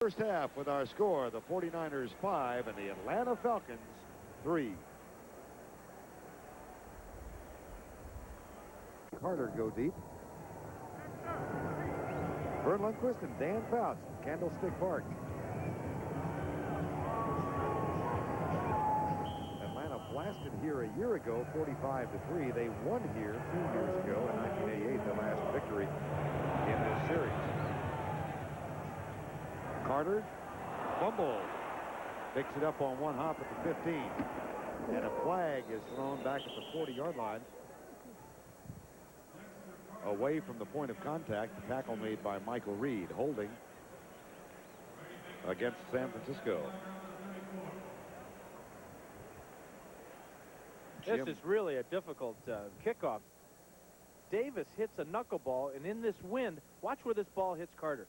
First half with our score, the 49ers 5 and the Atlanta Falcons 3. Carter go deep. Vern Lundquist and Dan Fouts, Candlestick Park. Atlanta blasted here a year ago, 45-3. They won here 2 years ago in 1988, the last victory in this series. Carter fumbles, picks it up on one hop at the 15, and a flag is thrown back at the 40-yard line. Away from the point of contact, the tackle made by Michael Reed, holding against San Francisco. This is really a difficult kickoff. Davis hits a knuckleball, and in this wind, watch where this ball hits Carter.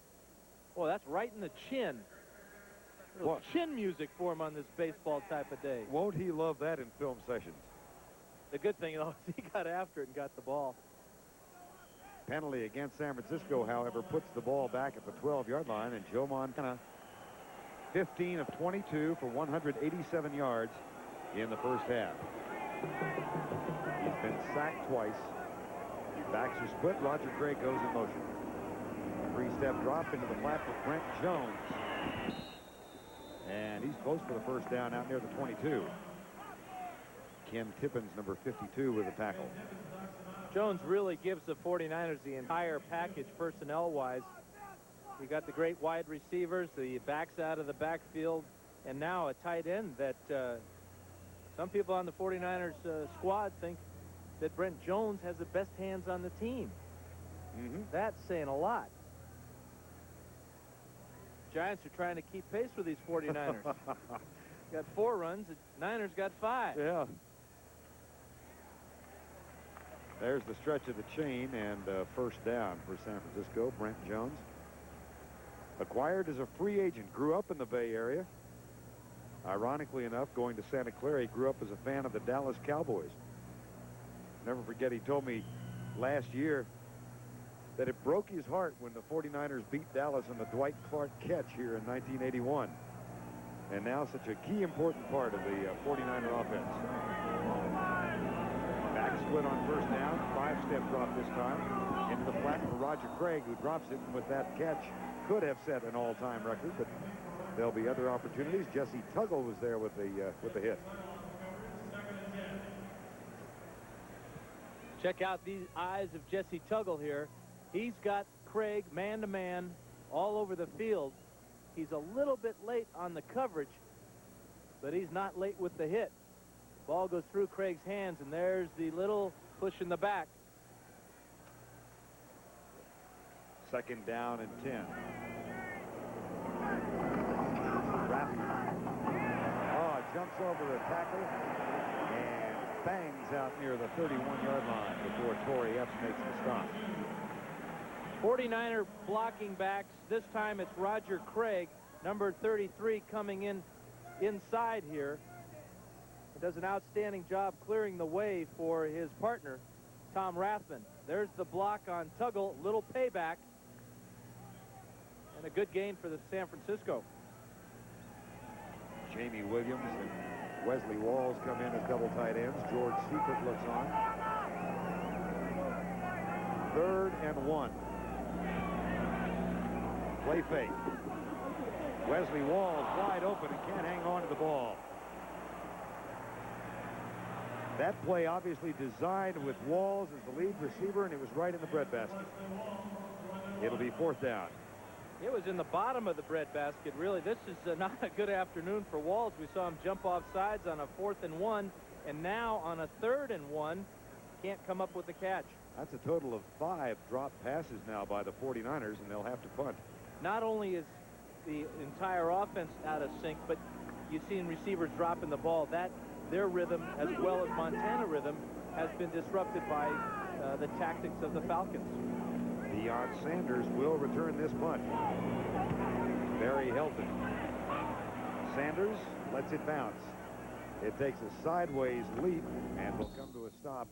Oh, that's right in the chin. Little chin music for him on this baseball type of day. Won't he love that in film sessions? The good thing, though, is he got after it and got the ball. Penalty against San Francisco, however, puts the ball back at the 12-yard line, and Joe Montana, 15 of 22 for 187 yards in the first half. He's been sacked twice. Backs are split. Roger Craig goes in motion. Three-step drop into the flat for Brent Jones. And he's close for the first down out near the 22. Ken Tippins, number 52, with a tackle. Jones really gives the 49ers the entire package personnel-wise. You got the great wide receivers, the backs out of the backfield, and now a tight end that some people on the 49ers squad think that Brent Jones has the best hands on the team. That's saying a lot. Giants are trying to keep pace with these 49ers. Got 4 runs, the Niners got 5. Yeah. There's the stretch of the chain, and first down for San Francisco. Brent Jones, acquired as a free agent, grew up in the Bay Area. Ironically enough, going to Santa Clara, he grew up as a fan of the Dallas Cowboys. Never forget, he told me last year that it broke his heart when the 49ers beat Dallas on the Dwight Clark catch here in 1981. And now such a key important part of the 49er offense. Back split on first down, 5-step drop this time into the flat for Roger Craig, who drops it, and with that catch could have set an all-time record, but there'll be other opportunities. Jesse Tuggle was there with the hit. Check out these eyes of Jesse Tuggle here. He's got Craig man-to-man all over the field. He's a little bit late on the coverage, but he's not late with the hit. Ball goes through Craig's hands, and there's the little push in the back. Second down and 10. Rapid. Oh, jumps over the tackle and bangs out near the 31-yard line before Torrey Epps makes the stop. 49er blocking backs. This time it's Roger Craig, number 33, coming in inside here. He does an outstanding job clearing the way for his partner, Tom Rathman. There's the block on Tuggle, little payback, and a good gain for the San Francisco. Jamie Williams and Wesley Walls come in as double tight ends. George Seifert looks on. 3rd and 1. Play fake. Wesley Walls wide open and can't hang on to the ball. That play obviously designed with Walls as the lead receiver, and it was right in the breadbasket. It'll be 4th down. It was in the bottom of the breadbasket, really. This is not a good afternoon for Walls. We saw him jump off sides on a 4th and 1, and now on a 3rd and 1, can't come up with the catch. That's a total of 5 drop passes now by the 49ers, and they'll have to punt. Not only is the entire offense out of sync, but you've seen receivers dropping the ball. Their rhythm, as well as Montana rhythm, has been disrupted by the tactics of the Falcons. Deion Sanders will return this punt. Barry Helton. Sanders lets it bounce. It takes a sideways leap and will come to a stop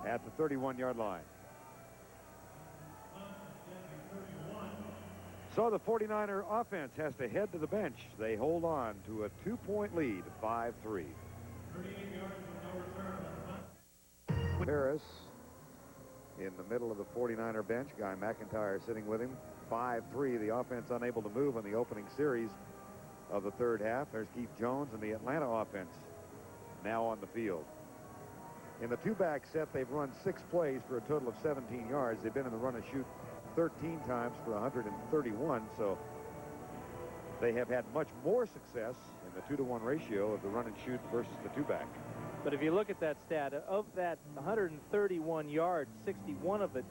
at the 31-yard line. So the 49er offense has to head to the bench. They hold on to a 2-point lead, 5-3. Harris in the middle of the 49er bench. Guy McIntyre sitting with him. 5-3. The offense unable to move in the opening series of the third half. There's Keith Jones and the Atlanta offense now on the field. In the two-back set, they've run 6 plays for a total of 17 yards. They've been in the run and shoot 13 times for 131, so they have had much more success in the 2-to-1 ratio of the run and shoot versus the two-back. But if you look at that stat, of that 131 yards, 61 of it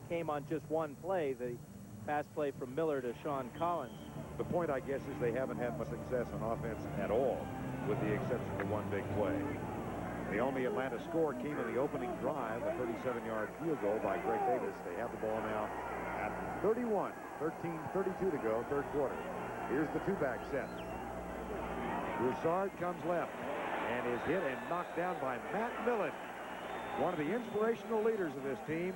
came on just one play, the pass play from Miller to Sean Collins. The point, I guess, is they haven't had much success on offense at all, with the exception of one big play. The only Atlanta score came in the opening drive, a 37-yard field goal by Greg Davis. They have the ball now at 31, 13:32 to go, third quarter. Here's the two-back set. Broussard comes left and is hit and knocked down by Matt Millen, one of the inspirational leaders of this team,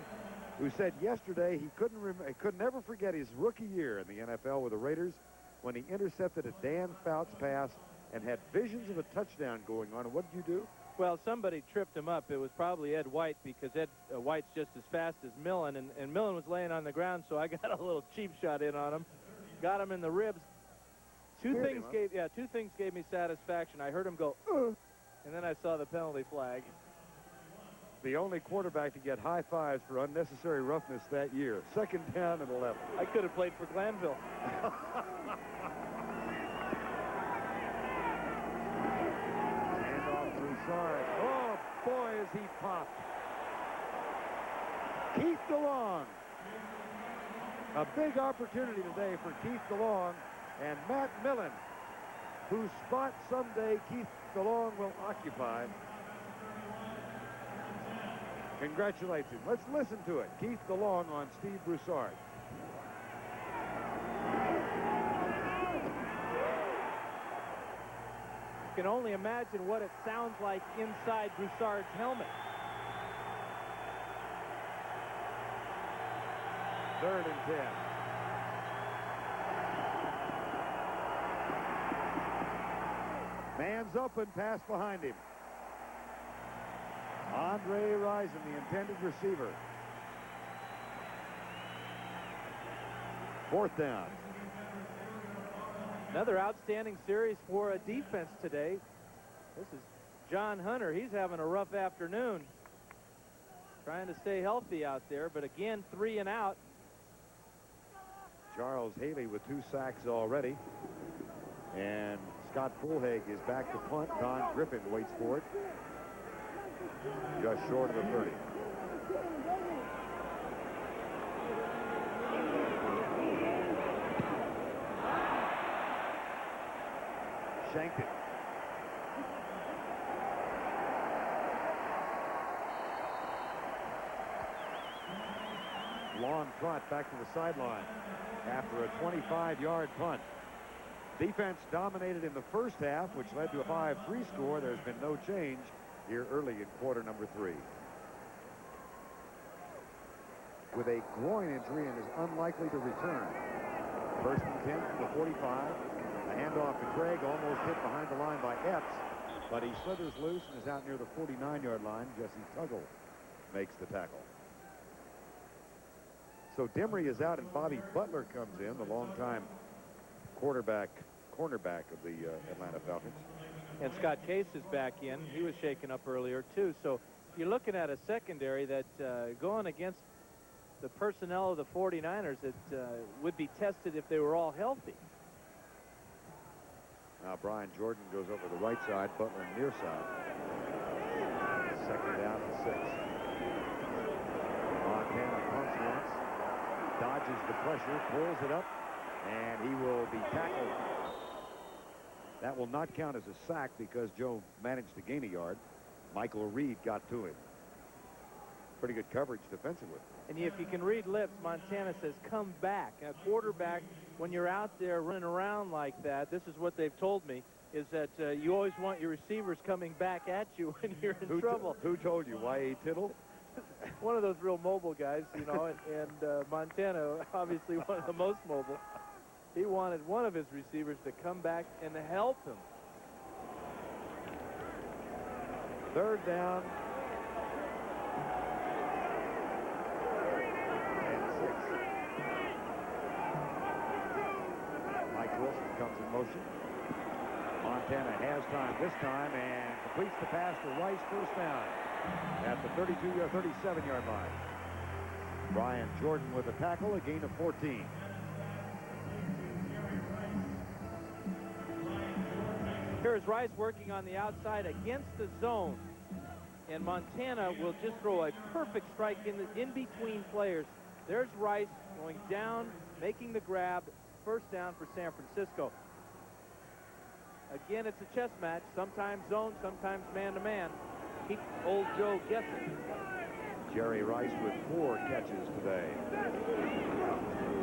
who said yesterday he could never forget his rookie year in the NFL with the Raiders when he intercepted a Dan Fouts pass and had visions of a touchdown going on. And what did you do? Well, somebody tripped him up. It was probably Ed White, because Ed White's just as fast as Millen, and Millen was laying on the ground, so I got a little cheap shot in on him. Got him in the ribs. Two things gave me satisfaction. I heard him go, and then I saw the penalty flag. The only quarterback to get high fives for unnecessary roughness that year. Second down and 11. I could have played for Glanville. Handoff Broussard. Oh, boy, is he popped. Keith DeLong. A big opportunity today for Keith DeLong and Matt Millen, whose spot someday Keith DeLong will occupy. Congratulations. Let's listen to it. Keith DeLong on Steve Broussard. You can only imagine what it sounds like inside Broussard's helmet. Third and 10. Man's open, pass behind him. Andre Rison, the intended receiver. Fourth down. Another outstanding series for a defense today. This is John Hunter. He's having a rough afternoon, trying to stay healthy out there, but again, 3 and out. Charles Haley with 2 sacks already. And Scott Fulhag is back to punt. Don Griffin waits for it. Just short of the 30. Shanked it. Long trot back to the sideline after a 25-yard punt. Defense dominated in the first half, which led to a 5-3 score. There's been no change here early in quarter number 3. With a groin injury and is unlikely to return. First and 10 from the 45. A handoff to Craig, almost hit behind the line by Epps, but he slithers loose and is out near the 49-yard line. Jesse Tuggle makes the tackle. So Demery is out and Bobby Butler comes in, the longtime cornerback of the Atlanta Falcons. And Scott Case is back in. He was shaken up earlier, too. So you're looking at a secondary that going against the personnel of the 49ers that would be tested if they were all healthy. Now Brian Jordan goes over the right side, Butler near side. Second down and 6. Montana punts once, dodges the pressure, pulls it up, and he will be tackled. That will not count as a sack because Joe managed to gain a yard. Michael Reed got to him. Pretty good coverage defensively. And if you can read lips, Montana says, come back. A quarterback, when you're out there running around like that, this is what they've told me, is that you always want your receivers coming back at you when you're in trouble. Who told you? Y.A. Tittle? one of those real mobile guys, you know, and Montana, obviously one of the most mobile. He wanted one of his receivers to come back and help him. Third down. And 6. Mike Wilson comes in motion. Montana has time this time and completes the pass to Rice, first down at the 37-yard line. Brian Jordan with a tackle, a gain of 14. Here's Rice working on the outside against the zone. And Montana will just throw a perfect strike in between players. There's Rice going down, making the grab. First down for San Francisco. Again, it's a chess match. Sometimes zone, sometimes man-to-man. Keep old Joe guessing. Jerry Rice with 4 catches today.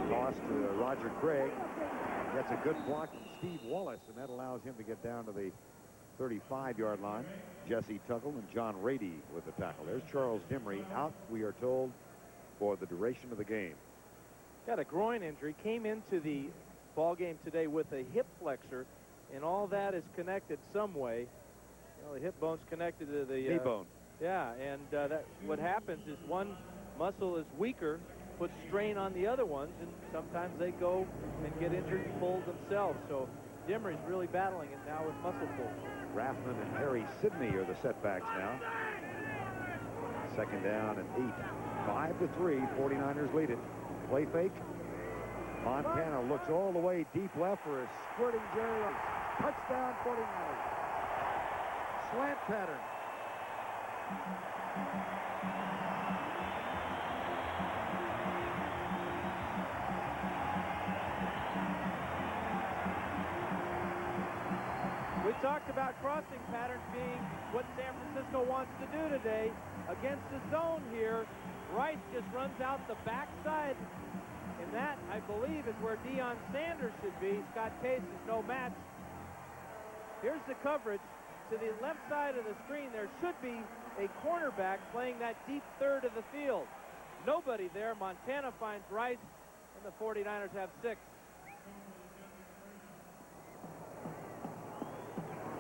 Toss to Roger Craig. Gets a good block from Steve Wallace, and that allows him to get down to the 35-yard line. Jesse Tuggle and John Rady with the tackle. There's Charles Dimry out, we are told, for the duration of the game. Got a groin injury. Came into the ball game today with a hip flexor, and all that is connected some way. You know, the hip bone's connected to the knee bone. Yeah, and what happens is one muscle is weaker, puts strain on the other ones, and sometimes they go and get injured and pull themselves. So Dimry's really battling it now with muscle pull. Rathman and Harry Sidney are the setbacks now. Second down and 8. 5-3. 49ers lead it. Play fake. Montana looks all the way deep left for a squirting Jerry Rice. Touchdown 49ers. Slant pattern. We talked about crossing patterns being what San Francisco wants to do today against the zone here. Rice just runs out the backside, and that, I believe, is where Deion Sanders should be. Scott Case is no match. Here's the coverage. To the left side of the screen, there should be a cornerback playing that deep third of the field. Nobody there. Montana finds Rice, and the 49ers have 6.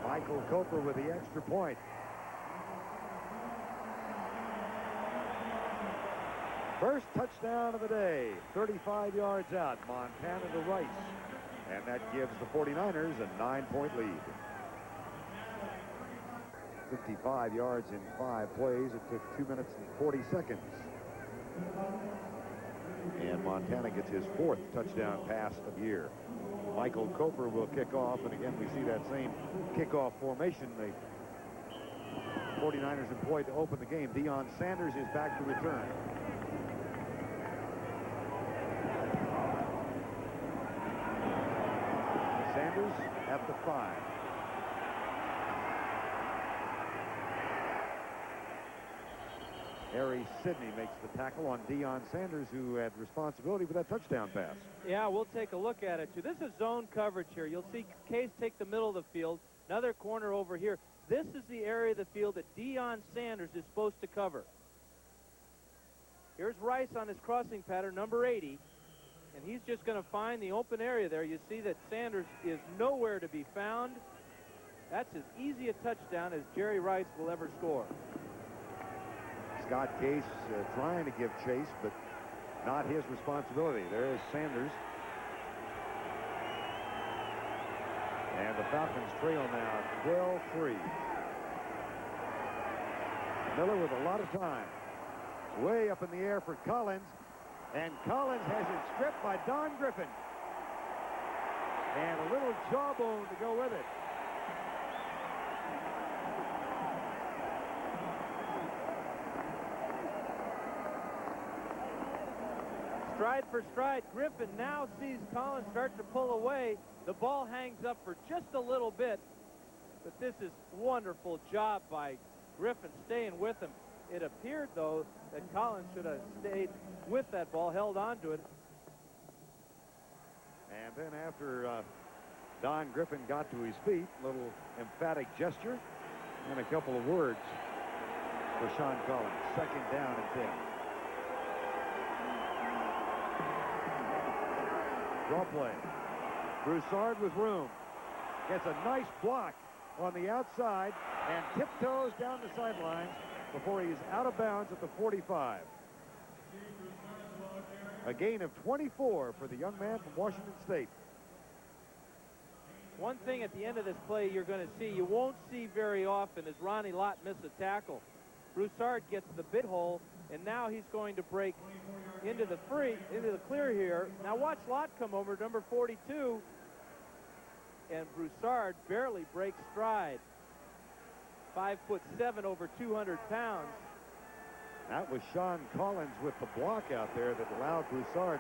Michael Coper with the extra point. First touchdown of the day. 35 yards out. Montana to Rice. And that gives the 49ers a 9-point lead. 55 yards in 5 plays. It took 2 minutes and 40 seconds. And Montana gets his 4th touchdown pass of the year. Michael Coper will kick off, and again we see that same kickoff formation the 49ers employed to open the game. Deion Sanders is back to return. Sanders at the 5. Harry Sidney makes the tackle on Deion Sanders, who had responsibility for that touchdown pass. Yeah, we'll take a look at it, too. This is zone coverage here. You'll see Case take the middle of the field, another corner over here. This is the area of the field that Deion Sanders is supposed to cover. Here's Rice on his crossing pattern, number 80, and he's just going to find the open area there. You see that Sanders is nowhere to be found. That's as easy a touchdown as Jerry Rice will ever score. Scott Case trying to give chase, but not his responsibility. There is Sanders. And the Falcons trail now 12-3. Miller with a lot of time. Way up in the air for Collins. And Collins has it stripped by Don Griffin. And a little jawbone to go with it. Stride for stride, Griffin now sees Collins start to pull away. The ball hangs up for just a little bit, but this is wonderful job by Griffin staying with him. It appeared, though, that Collins should have stayed with that ball, held on to it. And then after Don Griffin got to his feet, a little emphatic gesture and a couple of words. for Sean Collins. 2nd down and 10. Draw play. Broussard with room. Gets a nice block on the outside and tiptoes down the sidelines before he's out of bounds at the 45. A gain of 24 for the young man from Washington State. One thing at the end of this play you're going to see, you won't see very often, is Ronnie Lott miss a tackle. Broussard gets the bit hole, and now he's going to break into the clear here. Now watch Lott come over, number 42, and Broussard barely breaks stride. 5'7", over 200 pounds. That was Sean Collins with the block out there that allowed Broussard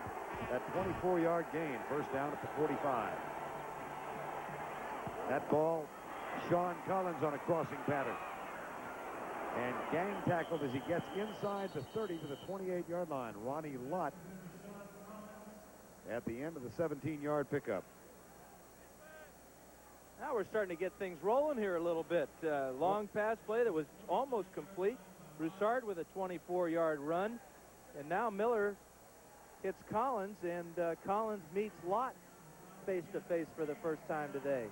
that 24-yard gain. 1st down at the 45. That ball, Sean Collins on a crossing pattern. And gang tackled as he gets inside the 30 to the 28-yard line. Ronnie Lott at the end of the 17-yard pickup. Now we're starting to get things rolling here a little bit. Long pass play that was almost complete. Broussard with a 24-yard run. And now Miller hits Collins, and Collins meets Lott face-to-face for the first time today.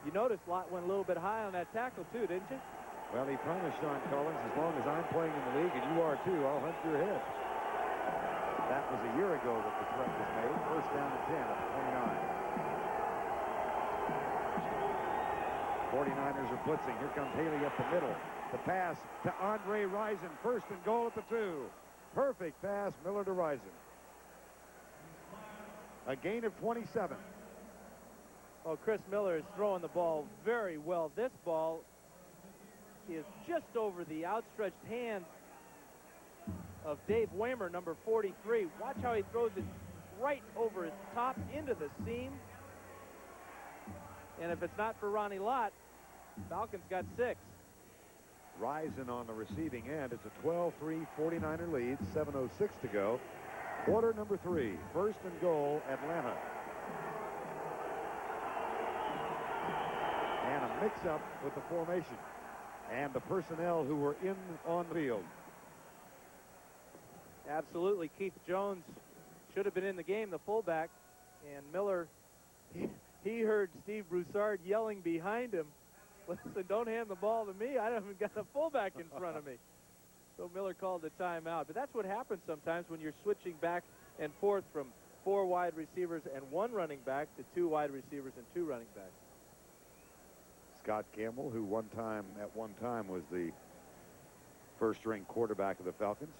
You noticed Lott went a little bit high on that tackle, too, didn't you? Well, he promised Sean Collins, as long as I'm playing in the league, and you are too, I'll hunt your head. That was a year ago that the threat was made. 1st down and 10 at the 29. 49ers are blitzing. Here comes Haley up the middle. The pass to Andre Rison. 1st and goal at the 2. Perfect pass, Miller to Rison. A gain of 27. Oh, Chris Miller is throwing the ball very well. This ball is just over the outstretched hand of Dave Waymer, number 43. Watch how he throws it right over his top into the seam. And if it's not for Ronnie Lott, Falcons got 6. Rison on the receiving end. It's a 12-3 49er lead. 7:06 to go. Quarter number 3. 1st and goal, Atlanta. And a mix-up with the formation and the personnel who were on the field. Absolutely. Keith Jones should have been in the game, the fullback. And Miller, he heard Steve Broussard yelling behind him, "Listen, don't hand the ball to me. I haven't got a fullback in front of me." So Miller called the timeout. But that's what happens sometimes when you're switching back and forth from 4 wide receivers and 1 running back to 2 wide receivers and 2 running backs. Scott Campbell, who at one time was the first-string quarterback of the Falcons.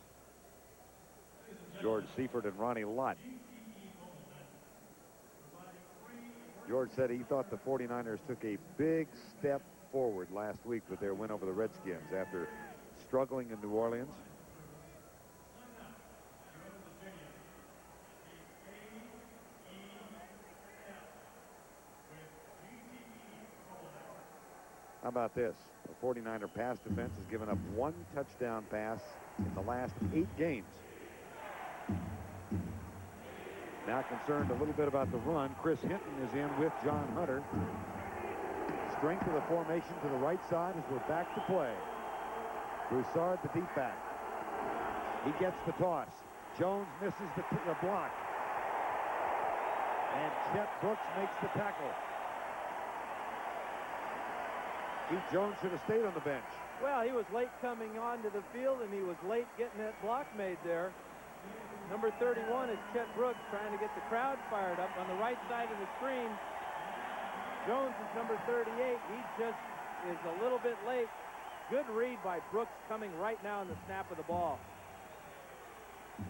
George Seifert and Ronnie Lott. George said he thought the 49ers took a big step forward last week with their win over the Redskins after struggling in New Orleans. How about this? The 49er pass defense has given up 1 touchdown pass in the last 8 games. Now concerned a little bit about the run. Chris Hinton is in with John Hunter. Strength of the formation to the right side as we're back to play. Broussard, the deep back. He gets the toss. Jones misses the block. And Chet Brooks makes the tackle. Keith Jones should have stayed on the bench. Well, he was late coming onto the field, and he was late getting that block made there. Number 31 is Chet Brooks, trying to get the crowd fired up on the right side of the screen. Jones is number 38. He just is a little bit late. Good read by Brooks coming right now on the snap of the ball.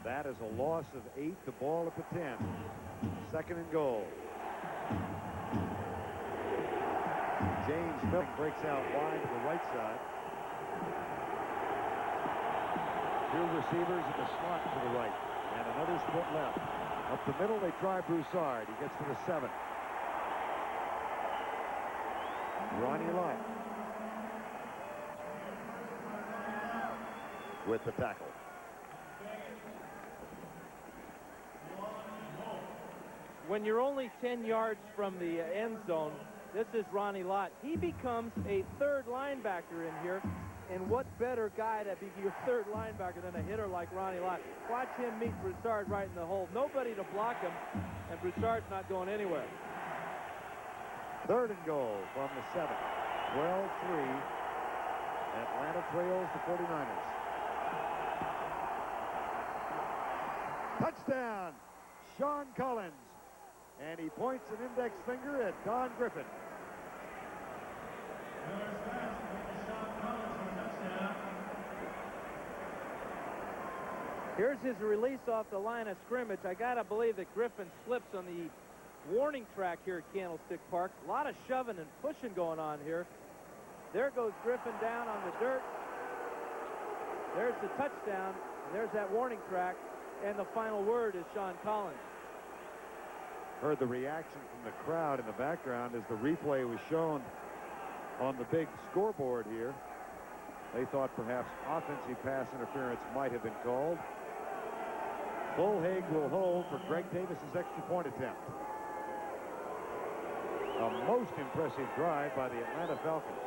That is a loss of 8. The ball at the 10. 2nd and goal. James Miller breaks out wide to the right side. 2 receivers in the slot to the right. And another split left. Up the middle, they try Broussard. He gets to the 7. Ronnie Lott with the tackle. When you're only 10 yards from the end zone, this is Ronnie Lott. He becomes a 3rd linebacker in here. And what better guy to be your third linebacker than a hitter like Ronnie Lott? Watch him meet Broussard right in the hole. Nobody to block him, and Broussard's not going anywhere. 3rd and goal from the 7. 12-3. Atlanta trails the 49ers. Touchdown, Sean Collins. And he points an index finger at Don Griffin. Here's his release off the line of scrimmage. I got to believe that Griffin slips on the warning track here at Candlestick Park. A lot of shoving and pushing going on here. There goes Griffin down on the dirt. There's the touchdown. There's that warning track. And the final word is Sean Collins. Heard the reaction from the crowd in the background as the replay was shown on the big scoreboard here. They thought perhaps offensive pass interference might have been called. Bullhaig will hold for Greg Davis's extra point attempt. A most impressive drive by the Atlanta Falcons.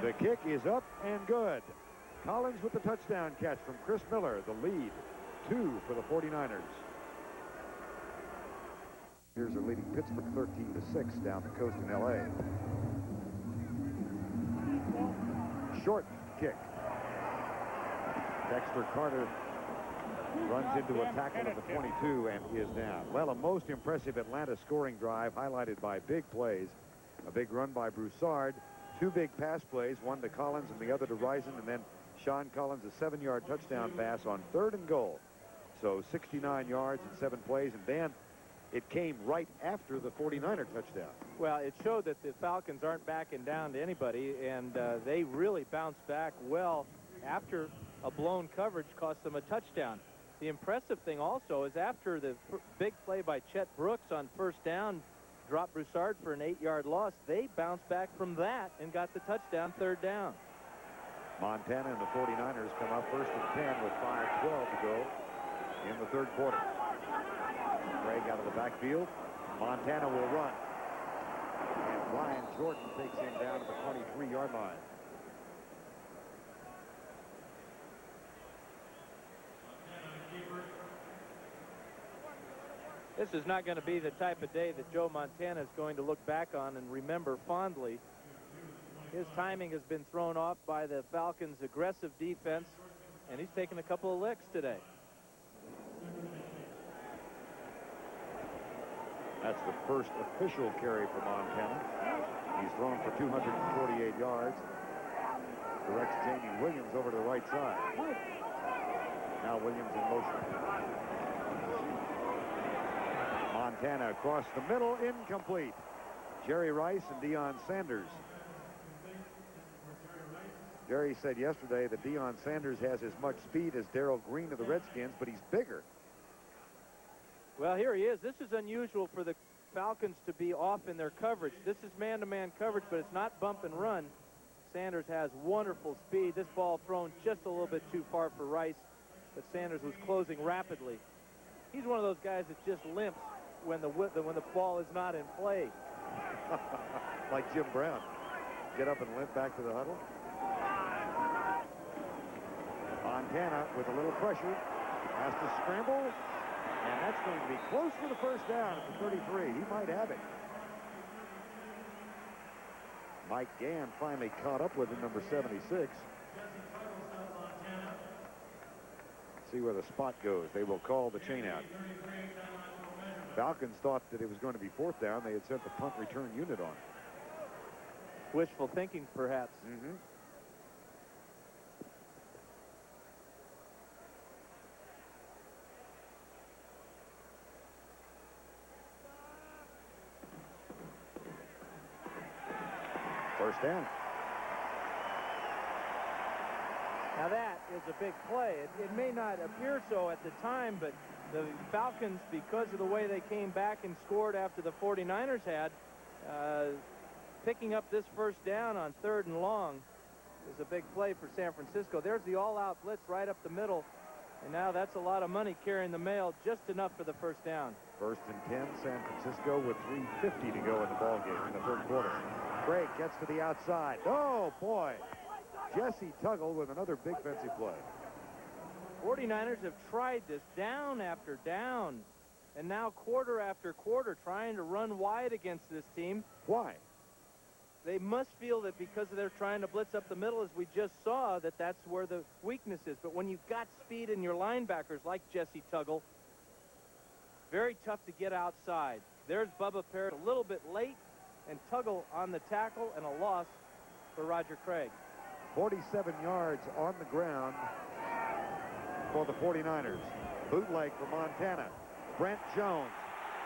The kick is up and good. Collins with the touchdown catch from Chris Miller. The lead, 2 for the 49ers. Here's are leading Pittsburgh 13-6 down the coast in L.A. Short kick. Dexter Carter runs into a tackle at the 22 and is down. Well, a most impressive Atlanta scoring drive highlighted by big plays. A big run by Broussard. 2 big pass plays, one to Collins and the other to Rison, and then Sean Collins a 7-yard touchdown pass on 3rd and goal. So 69 yards and 7 plays, and Dan, it came right after the 49er touchdown. Well, it showed that the Falcons aren't backing down to anybody, and they really bounced back well after a blown coverage cost them a touchdown. The impressive thing also is after the big play by Chet Brooks on 1st down, dropped Broussard for an 8-yard loss, they bounced back from that and got the touchdown 3rd down. Montana and the 49ers come up 1st and 10 with 5:12 to go in the 3rd quarter. Craig out of the backfield. Montana will run. And Brian Jordan takes him down to the 23-yard line. This is not going to be the type of day that Joe Montana is going to look back on and remember fondly. His timing has been thrown off by the Falcons' aggressive defense, and he's taken a couple of licks today. That's the first official carry for Montana. He's thrown for 248 yards. Directs Jamie Williams over to the right side. Now Williams in motion. Montana across the middle, incomplete. Jerry Rice and Deion Sanders. Jerry said yesterday that Deion Sanders has as much speed as Darrell Green of the Redskins, but he's bigger. Well, here he is. This is unusual for the Falcons to be off in their coverage. This is man-to-man coverage, but it's not bump and run. Sanders has wonderful speed. This ball thrown just a little bit too far for Rice, but Sanders was closing rapidly. He's one of those guys that just limps when the ball is not in play. Like Jim Brown. Get up and limp back to the huddle. Montana with a little pressure has to scramble, and that's going to be close for the 1st down at the 33. He might have it. Mike Gann finally caught up with him, number 76. See where the spot goes. They will call the chain out. Falcons thought that it was going to be 4th down. They had sent the punt return unit on. Wishful thinking, perhaps. Mm-hmm. First down. Now that is a big play. It may not appear so at the time, but the Falcons, because of the way they came back and scored after the 49ers had, picking up this 1st down on 3rd and long is a big play for San Francisco. There's the all-out blitz right up the middle. And now that's a lot of money carrying the mail, just enough for the first down. 1st and 10, San Francisco with 3:50 to go in the ball game in the 3rd quarter. Craig gets to the outside. Oh, boy. Jesse Tuggle with another big defensive play. 49ers have tried this down after down, and now quarter after quarter trying to run wide against this team. Why? They must feel that because they're trying to blitz up the middle, as we just saw, that that's where the weakness is. But when you've got speed in your linebackers like Jesse Tuggle, very tough to get outside. There's Bubba Parrott a little bit late, and Tuggle on the tackle, and a loss for Roger Craig. 47 yards on the ground for the 49ers. Bootleg for Montana. Brent Jones.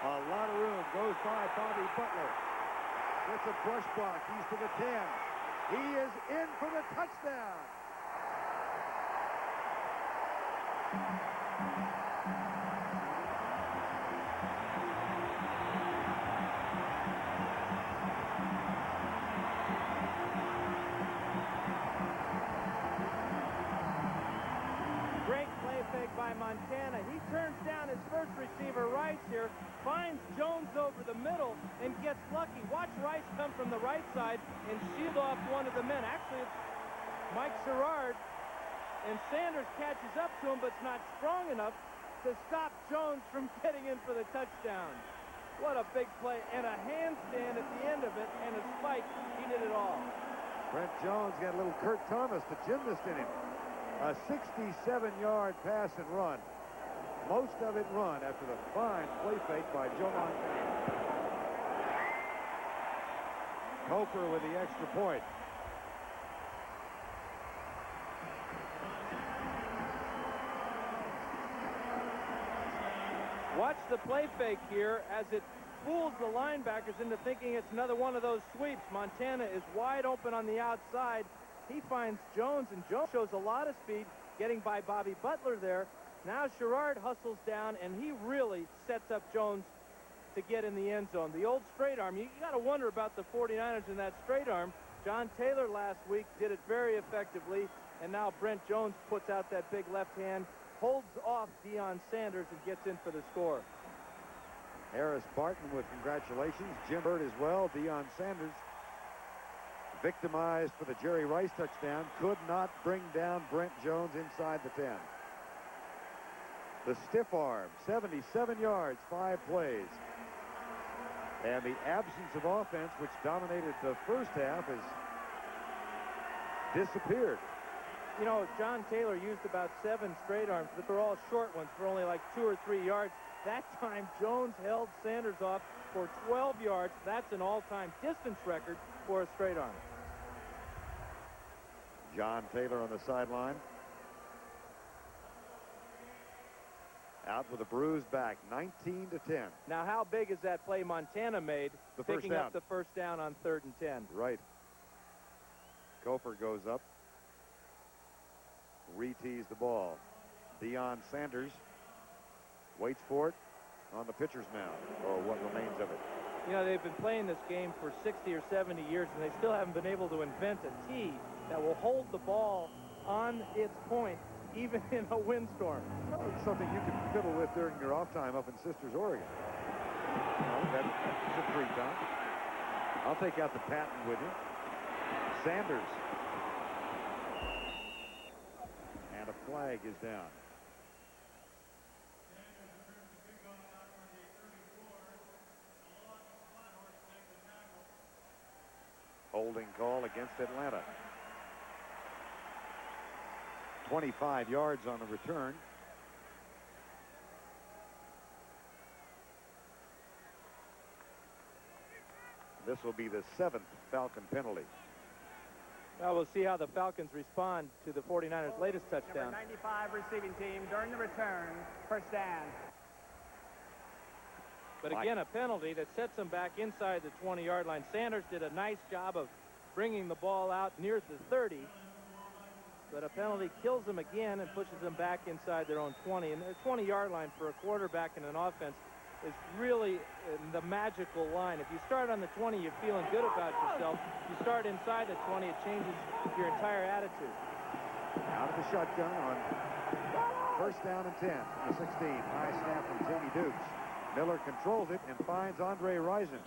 A lot of room. Goes by Bobby Butler. Gets a brush block. He's to the 10. He is in for the touchdown. By Montana. He turns down his first receiver, Rice, here, finds Jones over the middle, and gets lucky. Watch Rice come from the right side and shield off one of the men. Actually, it's Mike Sherrard, and Sanders catches up to him, but it's not strong enough to stop Jones from getting in for the touchdown. What a big play, and a handstand at the end of it, and a spike. He did it all. Brent Jones got a little Kurt Thomas, the gymnast, in him. A 67-yard pass and run. Most of it run after the fine play fake by Joe Montana. Cofer with the extra point. Watch the play fake here as it fools the linebackers into thinking it's another one of those sweeps. Montana is wide open on the outside. He finds Jones, and Jones shows a lot of speed getting by Bobby Butler there. Now Sherrard hustles down, and he really sets up Jones to get in the end zone. The old straight arm, you got to wonder about the 49ers in that straight arm. John Taylor last week did it very effectively, and now Brent Jones puts out that big left hand, holds off Deion Sanders, and gets in for the score. Harris Barton with congratulations. Jim Burt as well. Deion Sanders victimized for the Jerry Rice touchdown. Could not bring down Brent Jones inside the 10. The stiff arm, 77 yards, 5 plays. And the absence of offense, which dominated the first half, has disappeared. You know, John Taylor used about 7 straight arms, but they're all short ones for only like 2 or 3 yards. That time, Jones held Sanders off for 12 yards. That's an all-time distance record for a straight arm. John Taylor on the sideline. Out with a bruised back, 19-10. Now, how big is that play Montana made, picking up the first down on 3rd and 10? Right. Cofer goes up. Re-tees the ball. Deion Sanders waits for it on the pitcher's mound, or what remains of it. You know, they've been playing this game for 60 or 70 years, and they still haven't been able to invent a tee that will hold the ball on its point, even in a windstorm. Well, it's something you can fiddle with during your off time up in Sisters, Oregon. Well, that's a free time. I'll take out the patent with you. Sanders. And a flag is down. Holding call against Atlanta. 25 yards on the return. This will be the 7th Falcon penalty. Well, we'll see how the Falcons respond to the 49ers' latest touchdown. Number 95 receiving team during the return. First down. But again, a penalty that sets them back inside the 20-yard line. Sanders did a nice job of bringing the ball out near the 30. But a penalty kills them again and pushes them back inside their own 20. And their 20-yard line for a quarterback in an offense is really the magical line. If you start on the 20, you're feeling good about yourself. You start inside the 20, it changes your entire attitude. Out of the shotgun on First down and 10 from the 16. High snap from Jamie Dukes. Miller controls it and finds Andre Rison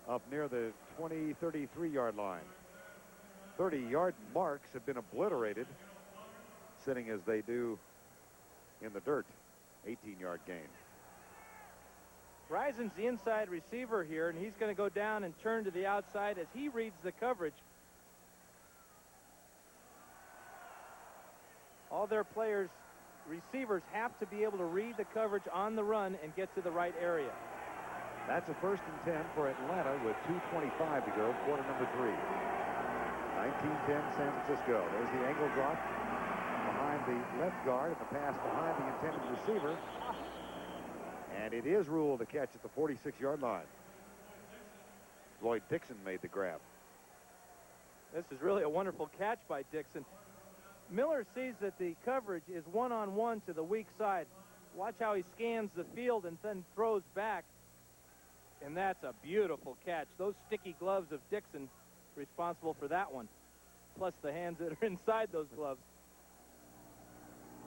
up near the 20, 33-yard line. 30-yard marks have been obliterated, sitting as they do in the dirt. 18-yard gain. Rison's the inside receiver here, and he's going to go down and turn to the outside as he reads the coverage. All their players, receivers, have to be able to read the coverage on the run and get to the right area. That's a 1st and 10 for Atlanta with 2:25 to go, quarter number 3. 19-10 San Francisco. There's the angle drop behind the left guard and the pass behind the intended receiver. And it is ruled a catch at the 46-yard line. Lloyd Dixon made the grab. This is really a wonderful catch by Dixon. Miller sees that the coverage is one-on-one to the weak side. Watch how he scans the field and then throws back. And that's a beautiful catch. Those sticky gloves of Dixon responsible for that one, plus the hands that are inside those gloves.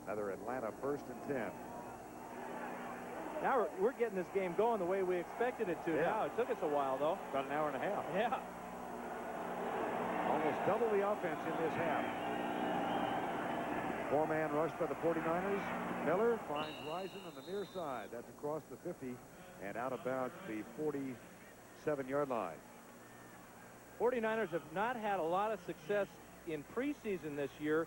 Another Atlanta 1st and 10. Now we're getting this game going the way we expected it to. Yeah. Now it took us a while, though. About an hour and a half. Yeah. Almost double the offense in this half. 4-man rush by the 49ers. Miller finds Rison on the near side. That's across the 50 and out about the 47-yard line. 49ers have not had a lot of success in preseason this year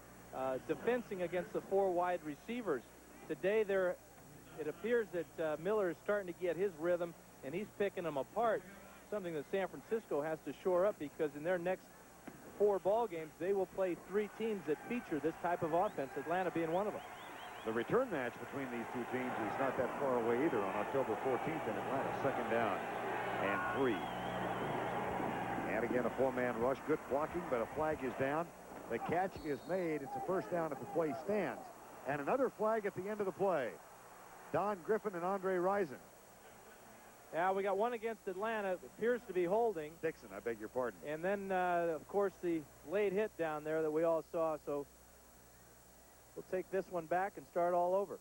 defensing against the 4 wide receivers. Today it appears that Miller is starting to get his rhythm, and he's picking them apart, something that San Francisco has to shore up, because in their next 4 ball games, they will play 3 teams that feature this type of offense, Atlanta being one of them. The return match between these 2 teams is not that far away either on October 14th in Atlanta. 2nd down and 3. And again, a 4-man rush. Good blocking, but a flag is down. The catch is made. It's a 1st down if the play stands. And another flag at the end of the play. Don Griffin and Andre Rison. Yeah, we got one against Atlanta. It appears to be holding. Dixon, I beg your pardon. And then, of course, the late hit down there that we all saw. So we'll take this one back and start all over.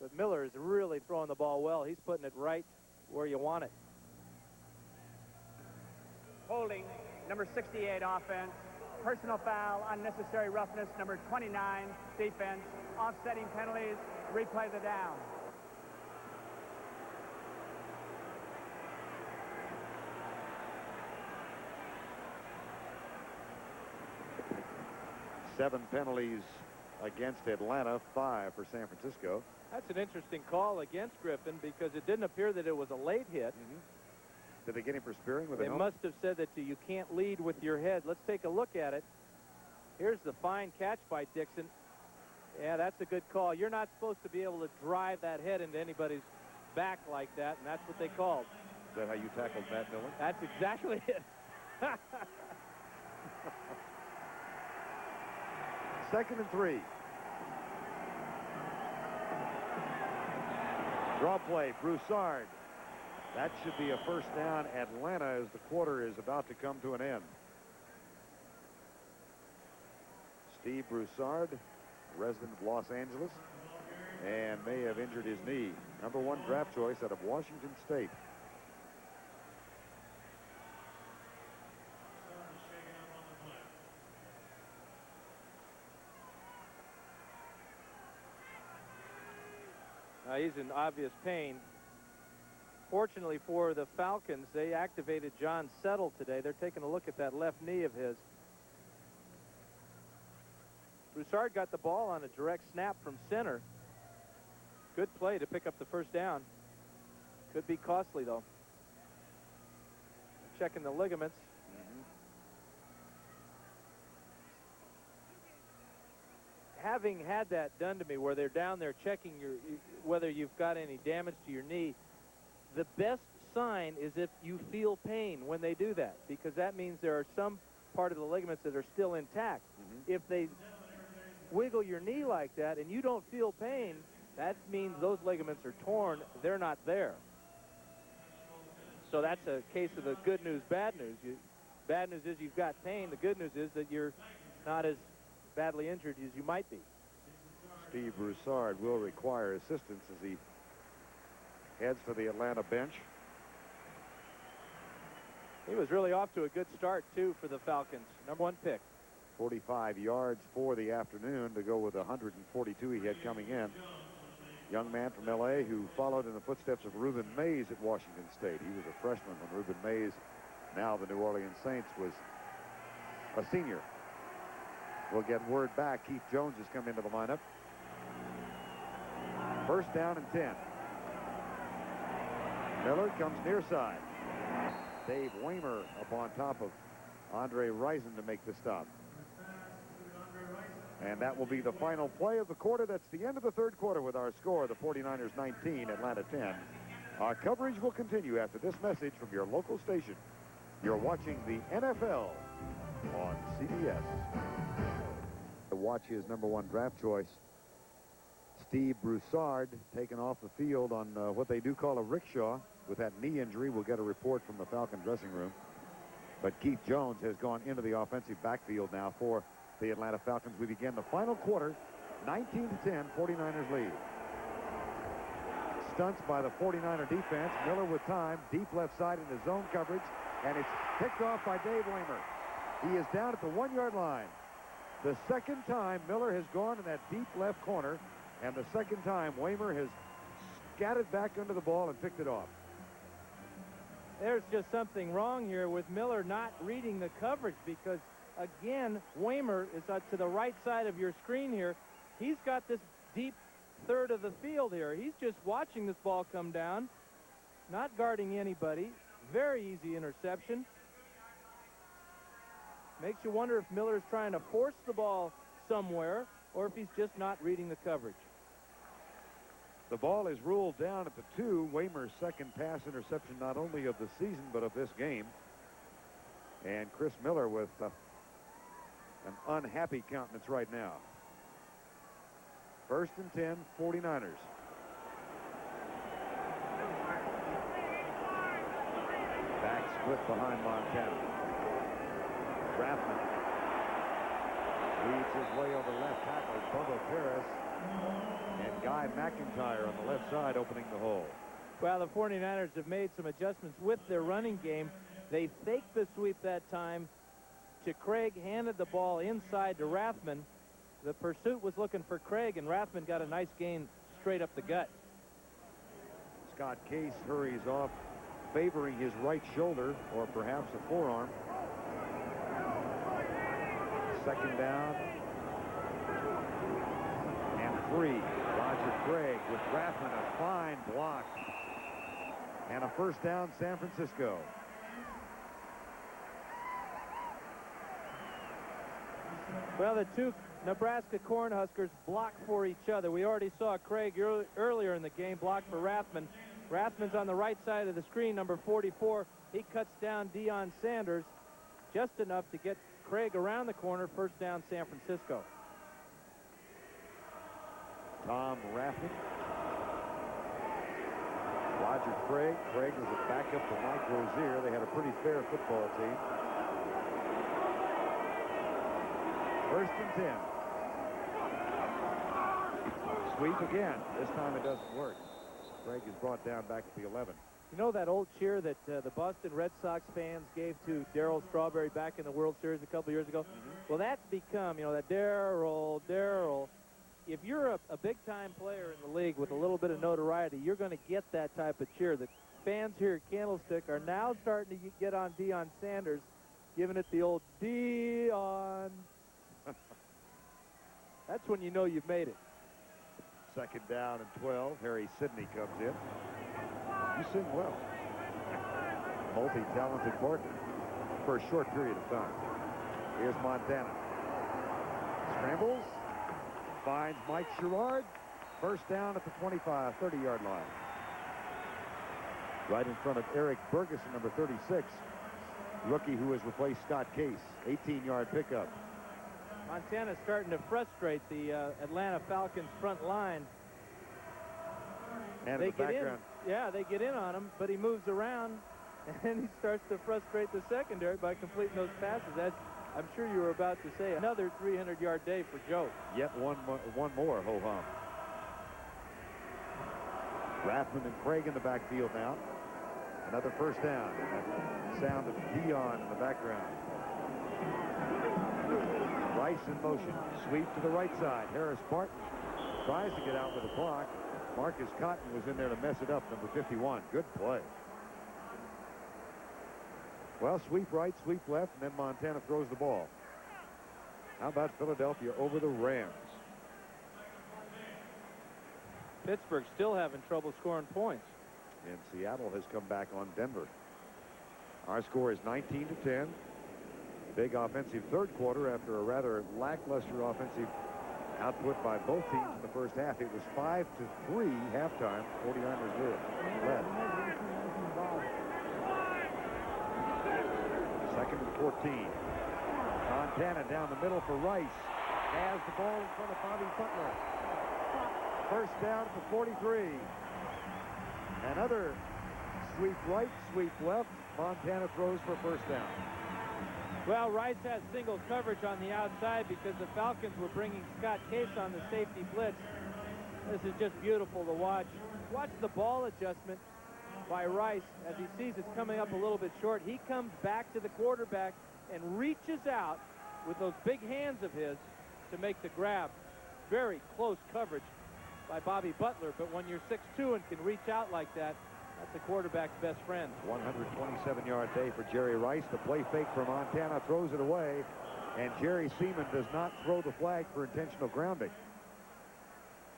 But Miller is really throwing the ball well. He's putting it right where you want it. Holding, number 68 offense. Personal foul, unnecessary roughness, number 29 defense. Offsetting penalties, replay the down. Seven penalties against Atlanta, 5 for San Francisco. That's an interesting call against Griffin, because it didn't appear that it was a late hit. Did they get him for spearing with a They helmet? must have said that you can't lead with your head. Let's take a look at it. Here's the fine catch by Dixon. Yeah, that's a good call. You're not supposed to be able to drive that head into anybody's back like that, and that's what they called. Is that how you tackled Matt Miller? That's exactly it. 2nd and 3. Draw play, Broussard. That should be a 1st down, Atlanta, as the quarter is about to come to an end. Steve Broussard, resident of Los Angeles, and may have injured his knee. Number 1 draft choice out of Washington State. He's in obvious pain. Fortunately for the Falcons, they activated John Settle today. They're taking a look at that left knee of his. Broussard got the ball on a direct snap from center. Good play to pick up the 1st down. Could be costly, though. Checking the ligaments. Having had that done to me, where they're down there checking whether you've got any damage to your knee, the best sign is if you feel pain when they do that, because that means there are some part of the ligaments that are still intact. If they wiggle your knee like that and you don't feel pain, that means those ligaments are torn. They're not there. So that's a case of the good news, bad news. Bad news is you've got pain. The good news is that you're not as badly injured as you might be. Steve Broussard will require assistance as he heads for the Atlanta bench. He was really off to a good start, too, for the Falcons. #1 pick. 45 yards for the afternoon to go with 142 he had coming in. Young man from L.A. who followed in the footsteps of Reuben Mays at Washington State. He was a freshman when Reuben Mays, now the New Orleans Saints, was a senior. We'll get word back. Keith Jones has come into the lineup. First down and 10. Miller comes near side. Dave Waymer up on top of Andre Rison to make the stop. And that will be the final play of the quarter. That's the end of the third quarter with our score, the 49ers 19, Atlanta 10. Our coverage will continue after this message from your local station. You're watching the NFL on CBS. To watch his #1 draft choice, Steve Broussard, taken off the field on what they do call a rickshaw with that knee injury. We'll get a report from the Falcon dressing room. But Keith Jones has gone into the offensive backfield now for the Atlanta Falcons. We begin the final quarter, 19-10, 49ers lead. Stunts by the 49er defense. Miller with time, deep left side into zone coverage, and it's picked off by Dave Waymer. He is down at the 1-yard line. The second time Miller has gone in that deep left corner, and the second time Waymer has scattered back under the ball and picked it off. There's just something wrong here with Miller not reading the coverage, because again, Waymer is to the right side of your screen here. He's got this deep third of the field here. He's just watching this ball come down, not guarding anybody. Very easy interception. Makes you wonder if Miller's trying to force the ball somewhere or if he's just not reading the coverage. The ball is ruled down at the 2. Waymer's second pass interception not only of the season but of this game. And Chris Miller with an unhappy countenance right now. First and 10, 49ers. Back split behind Montana. Rathman leads his way over left tackle Bubba Paris, and Guy McIntyre on the left side opening the hole. Well, the 49ers have made some adjustments with their running game. They faked the sweep that time to Craig, handed the ball inside to Rathman. The pursuit was looking for Craig, and Rathman got a nice gain straight up the gut. Scott Case hurries off, favoring his right shoulder, or perhaps a forearm. Second down and 3. Roger Craig with Rathman, a fine block, and a first down, San Francisco. Well, the two Nebraska Cornhuskers block for each other. We already saw Craig earlier in the game block for Rathman. Rathman's on the right side of the screen, number 44. He cuts down Deion Sanders just enough to get Craig around the corner. First down, San Francisco. Tom Rathman. Roger Craig. Craig was a backup to Mike Rozier. They had a pretty fair football team. First and 10. Sweep again. This time it doesn't work. Craig is brought down back at the 11. You know that old cheer that the Boston Red Sox fans gave to Darryl Strawberry back in the World Series a couple years ago? Mm-hmm. Well, that's become, you know, that Darryl, Darryl. If you're a big-time player in the league with a little bit of notoriety, you're going to get that type of cheer. The fans here at Candlestick are now starting to get on Deion Sanders, giving it the old Deion. That's when you know you've made it. Second down and 12. Harry Sidney comes in. You sing well. Multi-talented partner for a short period of time. Here's Montana. Scrambles. Finds Mike Sherrard. First down at the 25, 30-yard line. Right in front of Eric Bergeson, number 36. Rookie who has replaced Scott Case. 18-yard pickup. Montana's starting to frustrate the Atlanta Falcons front line. And in the background. Yeah, they get in on him, but he moves around, and he starts to frustrate the secondary by completing those passes. I'm sure you were about to say another 300-yard day for Joe. Yet one more ho-hum. Rathman and Craig in the backfield now. Another first down. And that sound of Dion in the background. Rice in motion. Sweep to the right side. Harris Barton tries to get out with a block. Marcus Cotton was in there to mess it up, number 51. Good play. Well, sweep right, sweep left, and then Montana throws the ball. How about Philadelphia over the Rams? Pittsburgh still having trouble scoring points. And Seattle has come back on Denver. Our score is 19-10. Big offensive third quarter after a rather lackluster offensive output by both teams in the first half. It was 5-3 halftime. 49ers led. Second and 14. Montana down the middle for Rice. Has the ball in front of Bobby Butler. First down at the 43. Another sweep right, sweep left. Montana throws for first down. Well, Rice has single coverage on the outside because the Falcons were bringing Scott Case on the safety blitz. This is just beautiful to watch. Watch the ball adjustment by Rice as he sees it's coming up a little bit short. He comes back to the quarterback and reaches out with those big hands of his to make the grab. Very close coverage by Bobby Butler, but when you're 6'2" and can reach out like that, that's the quarterback's best friend. 127-yard day for Jerry Rice. The play fake for Montana, throws it away, and Jerry Seaman does not throw the flag for intentional grounding.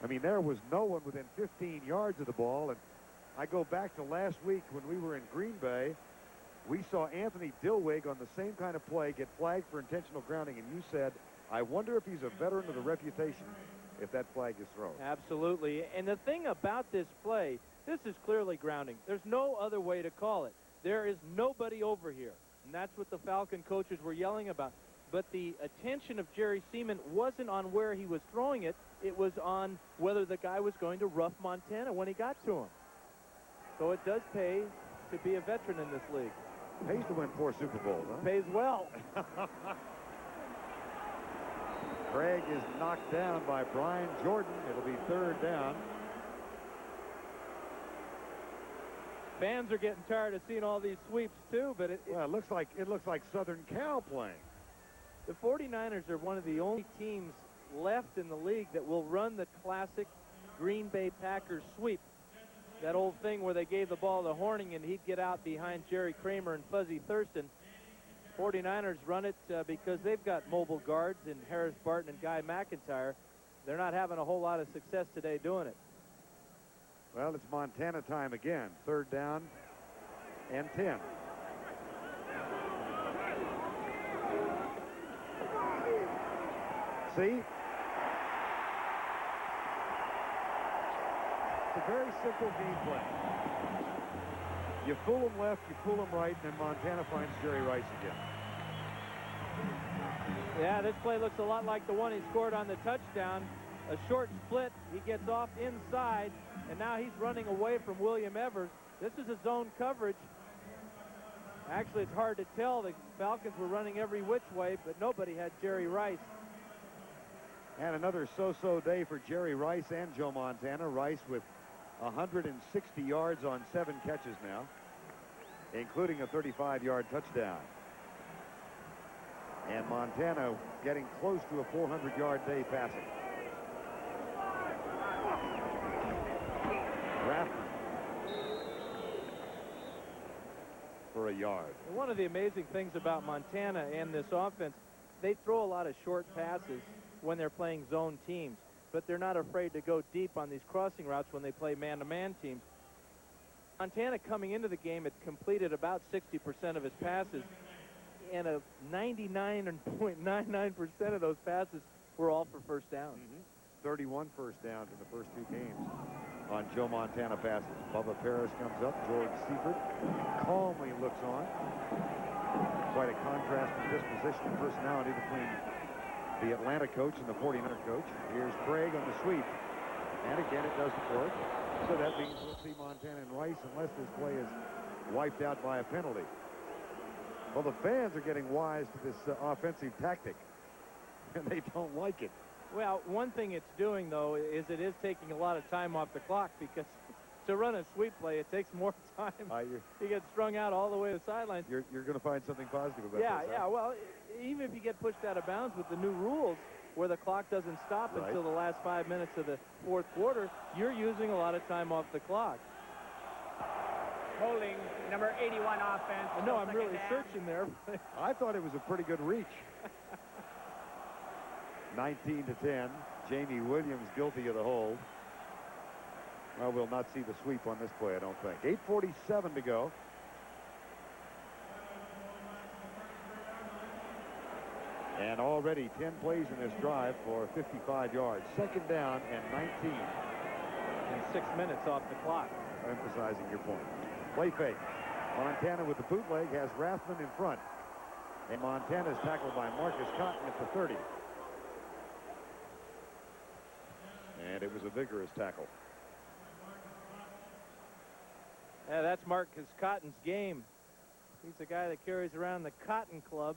I mean, there was no one within 15 yards of the ball, and I go back to last week when we were in Green Bay. We saw Anthony Dilweg on the same kind of play get flagged for intentional grounding, and you said, I wonder if he's a veteran of the reputation if that flag is thrown. Absolutely. And the thing about this play, this is clearly grounding. There's no other way to call it. There is nobody over here. And that's what the Falcon coaches were yelling about. But the attention of Jerry Seaman wasn't on where he was throwing it. It was on whether the guy was going to rough Montana when he got to him. So it does pay to be a veteran in this league. Pays to win 4 Super Bowls, huh? Pays well. Craig is knocked down by Brian Jordan. It'll be third down. Fans are getting tired of seeing all these sweeps too, but it looks like Southern Cal playing. The 49ers are one of the only teams left in the league that will run the classic Green Bay Packers sweep. That old thing where they gave the ball to Horning and he'd get out behind Jerry Kramer and Fuzzy Thurston. 49ers run it because they've got mobile guards in Harris Barton and Guy McIntyre. They're not having a whole lot of success today doing it. Well, it's Montana time again. Third down and 10. See? It's a very simple game plan. You fool them left, you fool them right, and then Montana finds Jerry Rice again. Yeah, this play looks a lot like the one he scored on the touchdown. A short split, he gets off inside, and now he's running away from William Evers. This is a zone coverage. Actually, it's hard to tell. The Falcons were running every which way, but nobody had Jerry Rice. And another so-so day for Jerry Rice and Joe Montana. Rice with 160 yards on 7 catches now, including a 35-yard touchdown. And Montana getting close to a 400-yard day passing. Rathman for a yard. One of the amazing things about Montana and this offense, they throw a lot of short passes when they're playing zone teams, but they're not afraid to go deep on these crossing routes when they play man-to-man teams. Montana coming into the game had completed about 60% of his passes, and a 99.99% of those passes were all for first downs. 31 first downs in the first 2 games on Joe Montana passes. Bubba Paris comes up. George Seifert calmly looks on. Quite a contrast in disposition and personality between the Atlanta coach and the 49er coach. Here's Craig on the sweep. And again, it doesn't work. So that means we'll see Montana and Rice unless this play is wiped out by a penalty. Well, the fans are getting wise to this offensive tactic, and they don't like it. Well, one thing it's doing, though, is it is taking a lot of time off the clock, because to run a sweep play, it takes more time. You get strung out all the way to the sidelines. You're going to find something positive about yeah, this. Yeah, huh? well, even if you get pushed out of bounds with the new rules where the clock doesn't stop Right. until the last 5 minutes of the fourth quarter, you're using a lot of time off the clock. Holding number 81 offense. No, I'm really down. searching there. I thought it was a pretty good reach. 19-10. Jamie Williams guilty of the hold. Well, we'll not see the sweep on this play, I don't think. 8:47 to go. And already 10 plays in this drive for 55 yards. Second down and 19. And 6 minutes off the clock. Emphasizing your point. Play fake. Montana with the bootleg has Rathman in front. And Montana is tackled by Marcus Cotton at the 30. And it was a vigorous tackle. Yeah, that's Marcus Cotton's game. He's the guy that carries around the Cotton Club,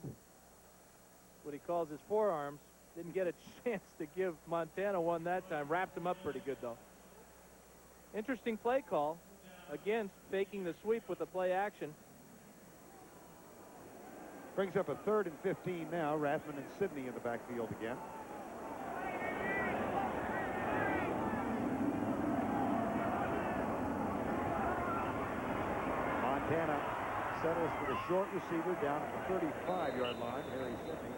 what he calls his forearms. Didn't get a chance to give Montana one that time. Wrapped him up pretty good, though. Interesting play call. Again, faking the sweep with the play action. Brings up a 3rd and 15 now. Rathman and Sidney in the backfield again. Montana settles for the short receiver down at the 35-yard line, Harry Sidney.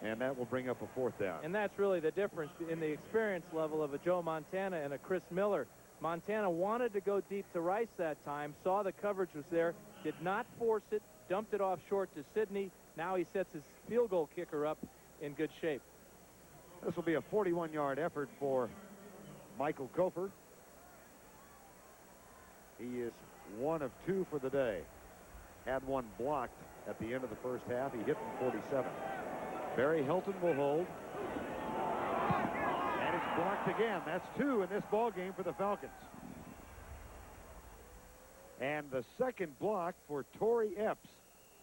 And that will bring up a 4th down. And that's really the difference in the experience level of a Joe Montana and a Chris Miller. Montana wanted to go deep to Rice that time, saw the coverage was there, did not force it, dumped it off short to Sidney. Now he sets his field goal kicker up in good shape. This will be a 41-yard effort for Michael Kofer. He is 1 of 2 for the day. Had one blocked at the end of the first half. He hit from 47. Barry Hilton will hold. And it's blocked again. That's 2 in this ball game for the Falcons. And the second block for Torrey Epps,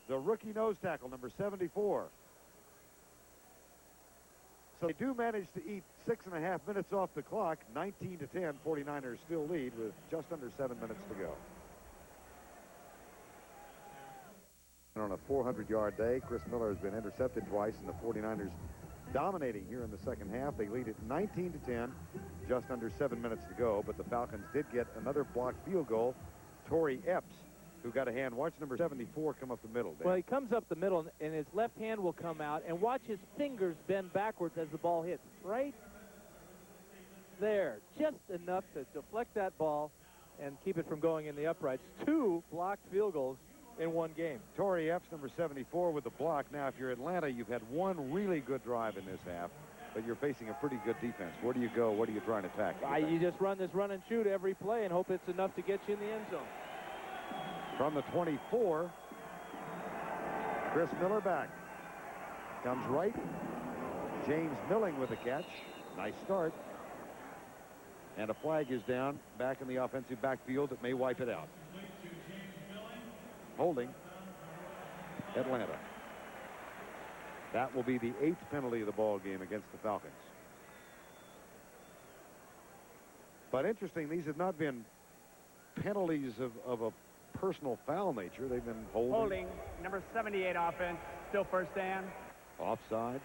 the rookie nose tackle, number 74. So they do manage to eat 6.5 minutes off the clock. 19-10, 49ers still lead with just under 7 minutes to go. On a 400-yard day, Chris Miller has been intercepted twice, and the 49ers dominating here in the second half. They lead it 19-10, just under 7 minutes to go, but the Falcons did get another blocked field goal. Torrey Epps, who got a hand. Watch number 74 come up the middle. Dan. Well, he comes up the middle, and his left hand will come out, and watch his fingers bend backwards as the ball hits. Right there. Just enough to deflect that ball and keep it from going in the uprights. 2 blocked field goals in one game. Torrey Epps, number 74, with the block. Now, if you're Atlanta, you've had one really good drive in this half, but you're facing a pretty good defense. Where do you go? What are you trying to attack? You just run this run and shoot every play and hope it's enough to get you in the end zone. From the 24, Chris Miller back. Comes right. James Milling with a catch. Nice start. And a flag is down back in the offensive backfield. It may wipe it out. Holding Atlanta. That will be the 8th penalty of the ball game against the Falcons. But interesting, these have not been penalties of a personal foul nature. They've been holding. Number 78 offense, still first down. Offside.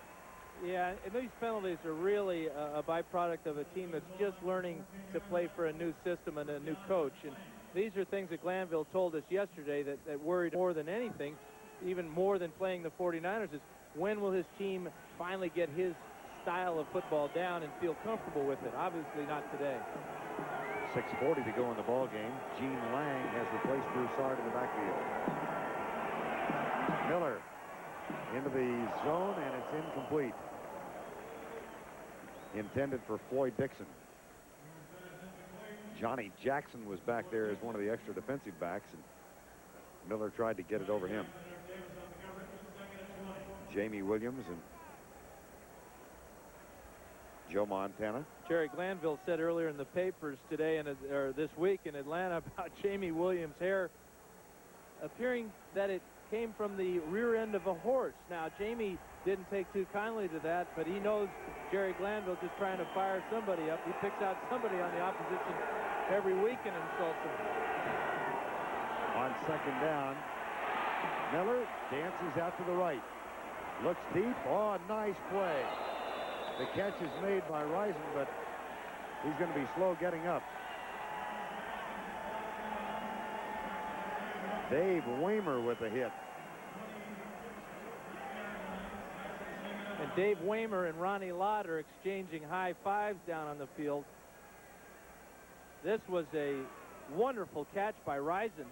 Yeah, and these penalties are really a byproduct of a team that's just learning to play for a new system and a new coach. And these are things that Glanville told us yesterday that worried more than anything, even more than playing the 49ers, is when will his team finally get his style of football down and feel comfortable with it? Obviously not today. 6:40 to go in the ball game. Gene Lang has replaced Broussard in the backfield. Miller into the zone, and it's incomplete. Intended for Floyd Dixon. Johnny Jackson was back there as one of the extra defensive backs, and Miller tried to get it over him. Jamie Williams and Joe Montana. Jerry Glanville said earlier in the papers today or this week in Atlanta about Jamie Williams' hair. appearing that it came from the rear end of a horse. Now, Jamie didn't take too kindly to that, but he knows Jerry Glanville just trying to fire somebody up. He picks out somebody on the opposition every week and insults them. On second down, Miller dances out to the right. Looks deep. Oh, nice play. The catch is made by Risen, but he's going to be slow getting up. Dave Waymer with a hit. And Dave Waymer and Ronnie Lott are exchanging high fives down on the field. This was a wonderful catch by Risen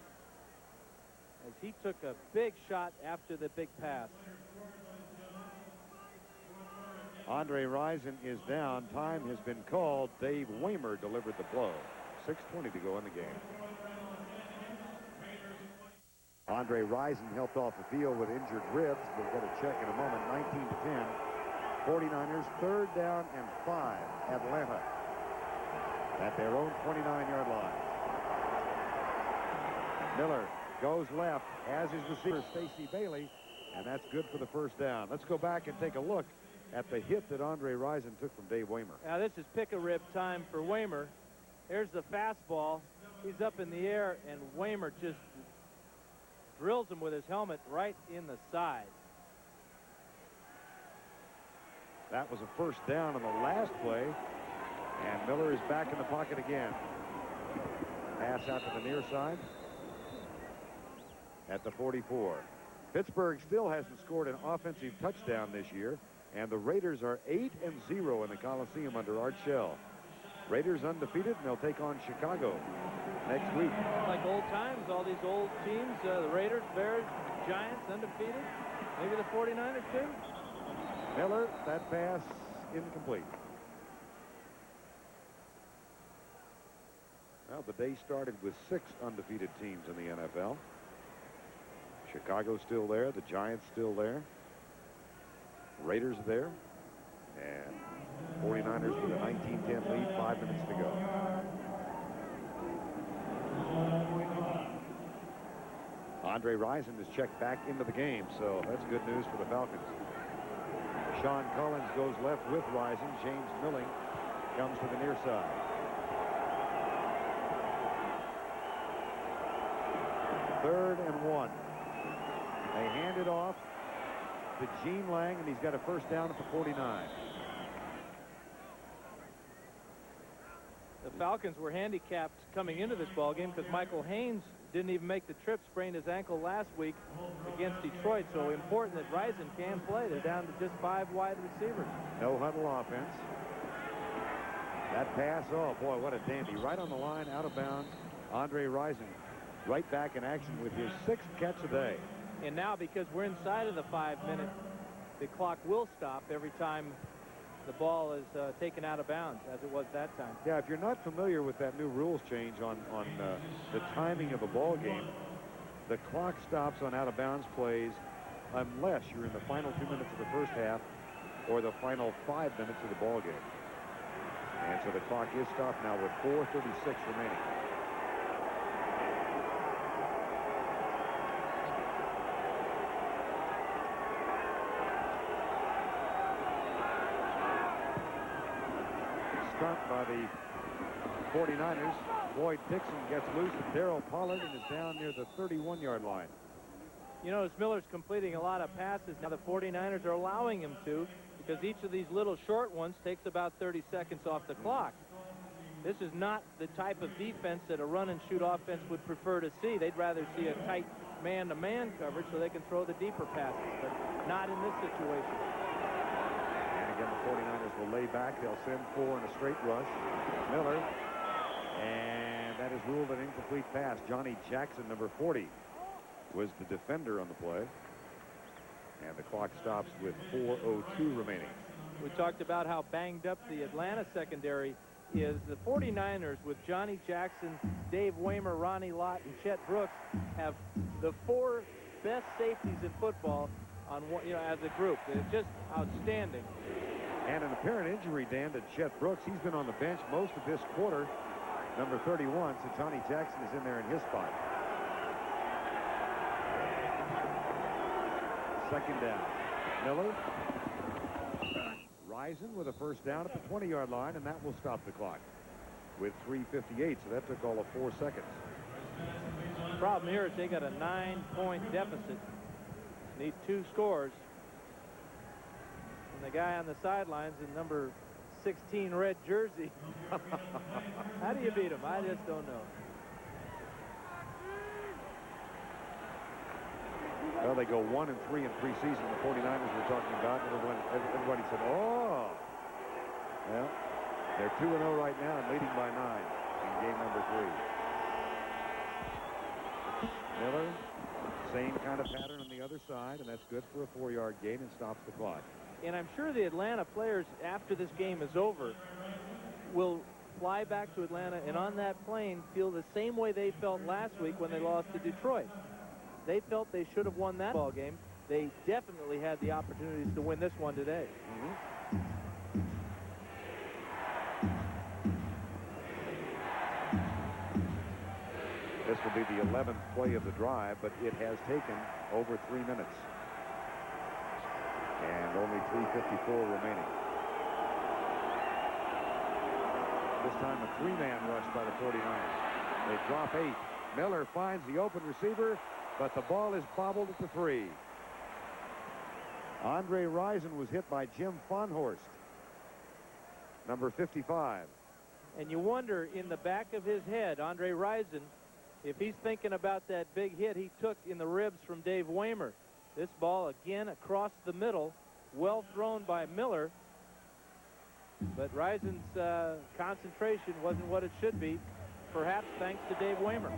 as he took a big shot after the big pass. Andre Rison is down. Time has been called. Dave Waymer delivered the blow. 6:20 to go in the game. Andre Rison helped off the field with injured ribs. We'll get a check in a moment. 19-10. 49ers, 3rd down and 5. Atlanta at their own 29-yard line. Miller goes left, as his receiver Stacy Bailey, and that's good for the first down. Let's go back and take a look at the hit that Andre Rison took from Dave Waymer. Now this is pick-a-rib time for Waymer. There's the fastball. He's up in the air, and Waymer just drills him with his helmet right in the side. That was a first down on the last play, and Miller is back in the pocket again. Pass out to the near side at the 44. Pittsburgh still hasn't scored an offensive touchdown this year, and the Raiders are 8-0 in the Coliseum under Art Shell. Raiders undefeated, and they'll take on Chicago next week. Like old times, all these old teams, the Raiders, Bears, Giants undefeated. Maybe the 49ers too. Miller, that pass incomplete. Well, the day started with 6 undefeated teams in the NFL. Chicago's still there. The Giants still there. Raiders there. And 49ers with a 19-10 lead, 5 minutes to go. Andre Rison is checked back into the game, so that's good news for the Falcons. Sean Collins goes left with Rison. James Milling comes to the near side. Third and 1. They hand it off to Gene Lang, and he's got a first down at the 49. The Falcons were handicapped coming into this ball game because Michael Haynes didn't even make the trip, sprained his ankle last week against Detroit. So important that Rison can play. They're down to just 5 wide receivers. No huddle offense. That pass, oh boy, what a dandy. Right on the line, out of bounds. Andre Rison right back in action with his 6th catch a day. And now, because we're inside of the 5-minute, the clock will stop every time the ball is taken out of bounds, as it was that time. Yeah, if you're not familiar with that new rules change on the timing of a ball game, the clock stops on out-of-bounds plays unless you're in the final 2 minutes of the first half or the final 5 minutes of the ball game. And so the clock is stopped now with 4:36 remaining. By the 49ers. Boyd Dixon gets loose, and Darrell Pollard and is down near the 31-yard line. You notice Miller's completing a lot of passes. Now the 49ers are allowing him to, because each of these little short ones takes about 30 seconds off the clock. This is not the type of defense that a run-and-shoot offense would prefer to see. They'd rather see a tight man-to-man coverage so they can throw the deeper passes, but not in this situation. Again, the 49ers will lay back. They'll send 4 in a straight rush. Miller, and that is ruled an incomplete pass. Johnny Jackson, number 40, was the defender on the play. And the clock stops with 4:02 remaining. We talked about how banged up the Atlanta secondary is. The 49ers, with Johnny Jackson, Dave Waymer, Ronnie Lott, and Chet Brooks, have the 4 best safeties in football on one, as a group. They're just outstanding. And an apparent injury, Dan, to Chet Brooks. He's been on the bench most of this quarter, number 31, so Johnny Jackson is in there in his spot. Second down. Miller. Risen with a first down at the 20-yard line, and that will stop the clock with 3:58. So that took all of 4 seconds. Problem here is they got a 9-point deficit. Need 2 scores. And the guy on the sidelines in number 16 red jersey. How do you beat him? I just don't know. Well, they go 1-3 in preseason. The 49ers were talking about, and everybody said, "Oh." Well, they're 2-0 right now and leading by 9 in game number 3. Miller, same kind of pattern on the other side, and that's good for a 4-yard gain and stops the clock. And I'm sure the Atlanta players, after this game is over, will fly back to Atlanta and on that plane feel the same way they felt last week when they lost to Detroit. They felt they should have won that ball game. They definitely had the opportunities to win this one today. This will be the 11th play of the drive, but it has taken over 3 minutes. And only 3:54 remaining. This time a 3-man rush by the 49ers. They drop 8. Miller finds the open receiver, but the ball is bobbled at the 3. Andre Rison was hit by Jim Fonhorst, number 55. And you wonder in the back of his head, Andre Rison, if he's thinking about that big hit he took in the ribs from Dave Waymer. This ball again across the middle, well thrown by Miller. But Rison's concentration wasn't what it should be, perhaps thanks to Dave Waymer.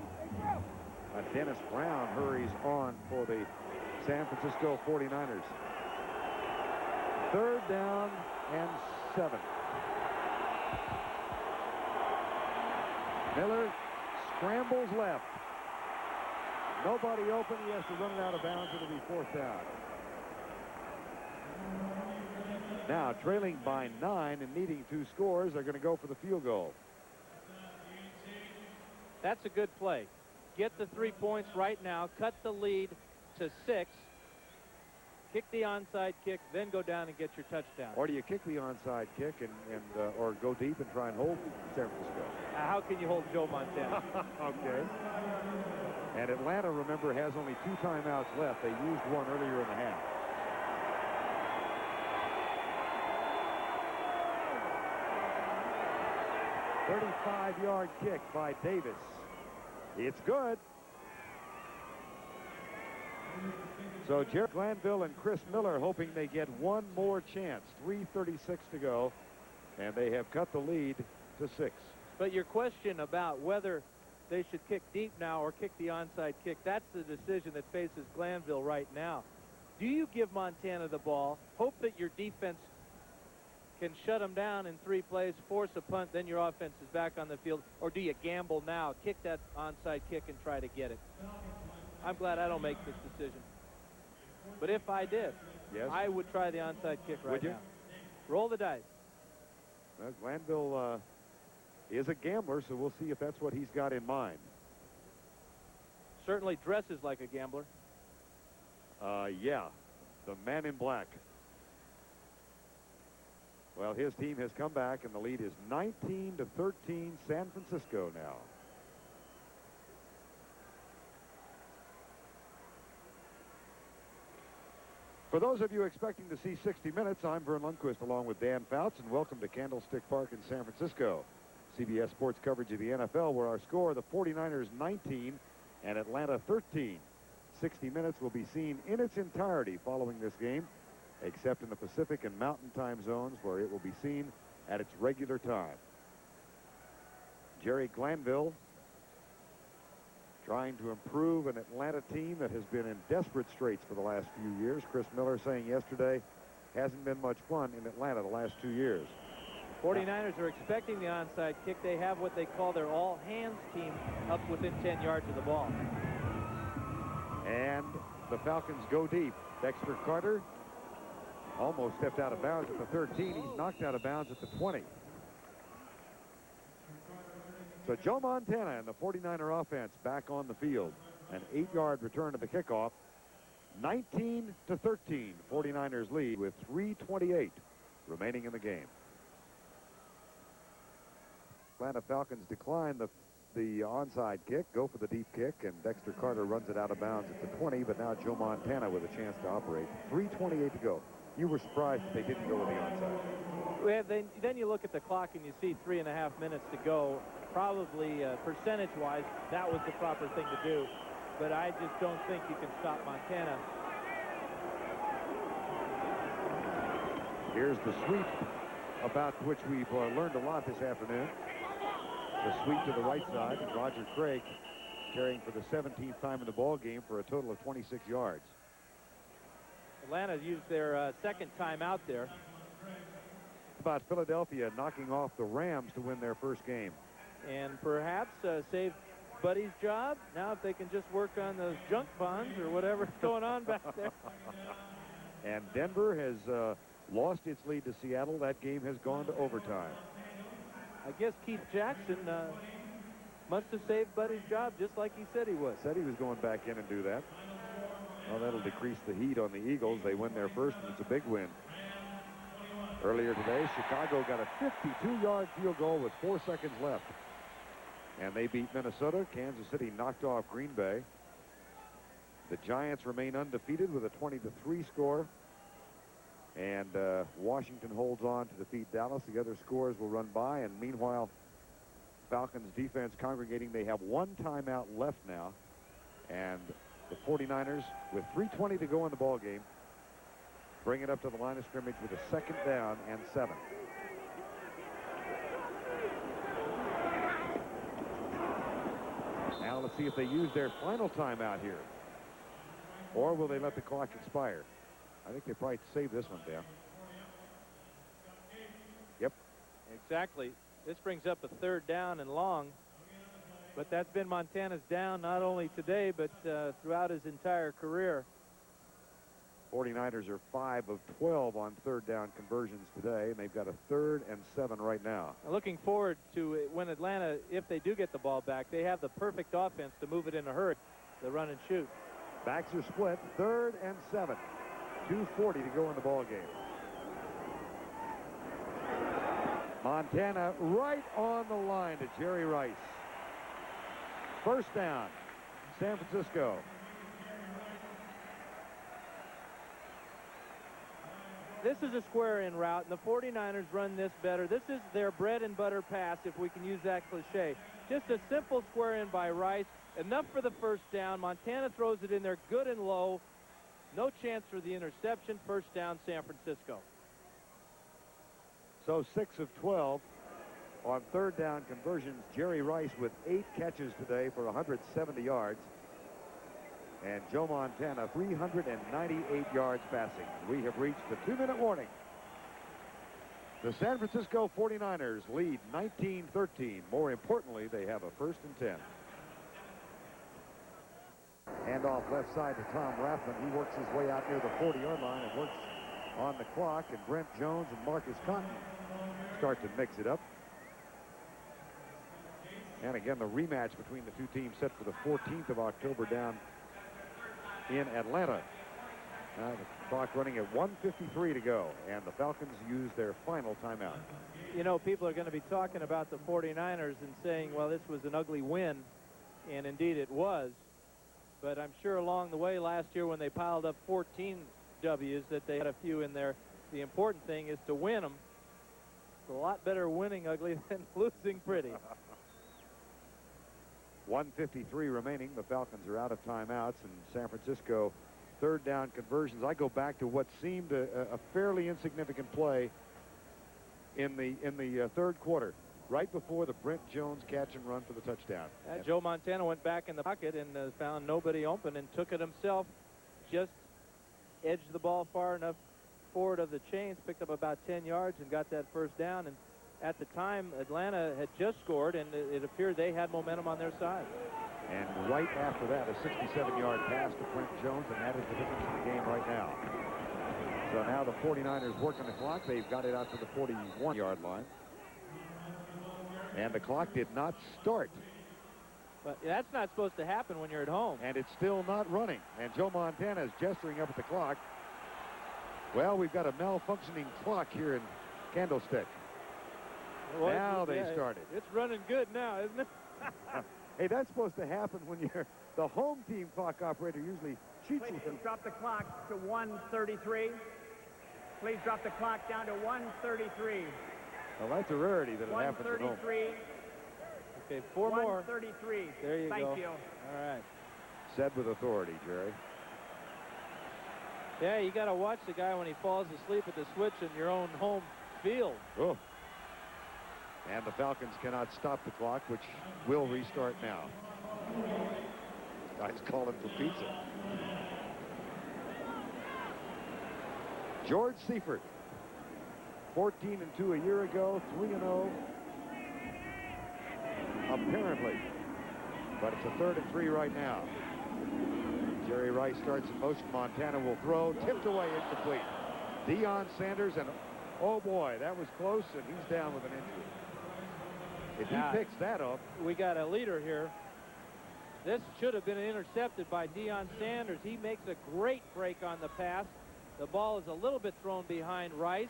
Dennis Brown hurries on for the San Francisco 49ers. 3rd down and 7. Miller scrambles left. Nobody open. He has to run it out of bounds. It'll be 4th down. Now trailing by 9 and needing 2 scores, they're going to go for the field goal. That's a good play. Get the 3 points right now. Cut the lead to 6. Kick the onside kick, then go down and get your touchdown. Or do you kick the onside kick or go deep and try and hold San Francisco? How can you hold Joe Montana? Okay. And Atlanta, remember, has only 2 timeouts left. They used one earlier in the half. A 35-yard kick by Davis. It's good. So Jerry Glanville and Chris Miller hoping they get one more chance. 3:36 to go, and they have cut the lead to 6. But your question about whether they should kick deep now or kick the onside kick, that's the decision that faces Glanville right now. Do you give Montana the ball, hope that your defense can shut them down in 3 plays, force a punt, then your offense is back on the field, or do you gamble now, kick that onside kick and try to get it? I'm glad I don't make this decision. But if I did, yes, I would try the onside kick right would you? now. Roll the dice. Well, Glanville is a gambler, so we'll see if that's what he's got in mind. Certainly dresses like a gambler. Yeah, the man in black. Well, his team has come back, and the lead is 19-13 San Francisco now. For those of you expecting to see 60 Minutes, I'm Vern Lundquist along with Dan Fouts, and welcome to Candlestick Park in San Francisco. CBS Sports coverage of the NFL, where our score, the 49ers 19 and Atlanta 13. 60 Minutes will be seen in its entirety following this game, except in the Pacific and Mountain time zones, where it will be seen at its regular time. Jerry Glanville trying to improve an Atlanta team that has been in desperate straits for the last few years. Chris Miller saying yesterday hasn't been much fun in Atlanta the last 2 years. 49ers are expecting the onside kick. They have what they call their all-hands team up within 10 yards of the ball. And the Falcons go deep. Dexter Carter almost stepped out of bounds at the 13. He's knocked out of bounds at the 20. So Joe Montana and the 49er offense back on the field. An 8-yard return to the kickoff. 19-13, 49ers lead with 3:28 remaining in the game. Atlanta Falcons decline the onside kick, go for the deep kick, and Dexter Carter runs it out of bounds at the 20, but now Joe Montana with a chance to operate. 3:28 to go. You were surprised that they didn't go with the onside. Well, then you look at the clock and you see 3.5 minutes to go. Probably percentage-wise, that was the proper thing to do. But I just don't think you can stop Montana. Here's the sweep about which we've learned a lot this afternoon. The sweep to the right side, and Roger Craig carrying for the 17th time in the ball game for a total of 26 yards. Atlanta used their second timeout there. About Philadelphia knocking off the Rams to win their first game. And perhaps save Buddy's job. Now if they can just work on those junk bonds or whatever's going on back there. And Denver has lost its lead to Seattle. That game has gone to overtime. I guess Keith Jackson must have saved Buddy's job just like he said he would. Said he was going back in and do that. Well, that'll decrease the heat on the Eagles. They win their first, and it's a big win. Earlier today, Chicago got a 52-yard field goal with 4 seconds left. And they beat Minnesota. Kansas City knocked off Green Bay. The Giants remain undefeated with a 20-3 score. And Washington holds on to defeat Dallas. The other scores will run by. And meanwhile, Falcons defense congregating. They have one timeout left now. And the 49ers, with 3:20 to go in the ball game, bring it up to the line of scrimmage with a 2nd down and 7. Now let's see if they use their final timeout here. Or will they let the clock expire? I think they probably save this one down. Yep. Exactly. This brings up a 3rd down and long. But that's been Montana's down not only today, but throughout his entire career. 49ers are 5 of 12 on 3rd down conversions today, and they've got a 3rd and 7 right now. Looking forward to when Atlanta, if they do get the ball back, they have the perfect offense to move it in a hurry, the run and shoot. Backs are split, 3rd and 7. 2:40 to go in the ball game. Montana right on the line to Jerry Rice. 1st down, San Francisco. This is a square-in route, and the 49ers run this better. This is their bread and butter pass, if we can use that cliche. Just a simple square-in by Rice. Enough for the 1st down. Montana throws it in there good and low. No chance for the interception. 1st down, San Francisco. So 6 of 12 on 3rd down conversions. Jerry Rice with 8 catches today for 170 yards. And Joe Montana 398 yards passing. We have reached the 2-minute warning. The San Francisco 49ers lead 19-13. More importantly, they have a 1st and 10. Handoff left side to Tom Rathman. He works his way out near the 40-yard line and works on the clock. And Brent Jones and Marcus Cotton start to mix it up. And again, the rematch between the two teams set for the 14th of October down in Atlanta. Now the clock running at 1:53 to go, and the Falcons use their final timeout. You know, people are going to be talking about the 49ers and saying, well, this was an ugly win, and indeed it was. But I'm sure along the way last year when they piled up 14 W's that they had a few in there. The important thing is to win them. It's a lot better winning ugly than losing pretty. 1:53 remaining. The Falcons are out of timeouts, and San Francisco 3rd down conversions. I go back to what seemed a fairly insignificant play in the 3rd quarter, right before the Brent Jones catch and run for the touchdown. Joe Montana went back in the pocket and found nobody open and took it himself. Just edged the ball far enough forward of the chains, picked up about 10 yards and got that 1st down. And at the time, Atlanta had just scored, and it appeared they had momentum on their side. And right after that, a 67-yard pass to Brent Jones, and that is the difference in the game right now. So now the 49ers working the clock. They've got it out to the 41-yard line. And the clock did not start But that's not supposed to happen when you're at home. And it's still not running. And Joe Montana is gesturing up at the clock. Well, we've got a malfunctioning clock here in Candlestick. Well, now they started. It's running good now, isn't it? Hey, that's supposed to happen when you're the home team clock operator. Usually cheats Please you. drop the clock to 1:33. Please drop the clock down to 1:33. Well, that's a rarity that it happens at home. 1:33. Okay, 4 more. 1:33. There you go. Thank you. All right. Said with authority, Jerry. Yeah, you got to watch the guy when he falls asleep at the switch in your own home field. Oh. And the Falcons cannot stop the clock, which will restart now. Guy's calling for pizza. George Seifert, 14-2 a year ago, 3-0. Apparently. But it's a 3rd and 3 right now. Jerry Rice starts in motion. Montana will throw. Tipped away, incomplete. Deion Sanders, and oh boy, that was close, and he's down with an injury. If he picks that up. We got a leader here. This should have been intercepted by Deion Sanders. He makes a great break on the pass. The ball is a little bit thrown behind Rice.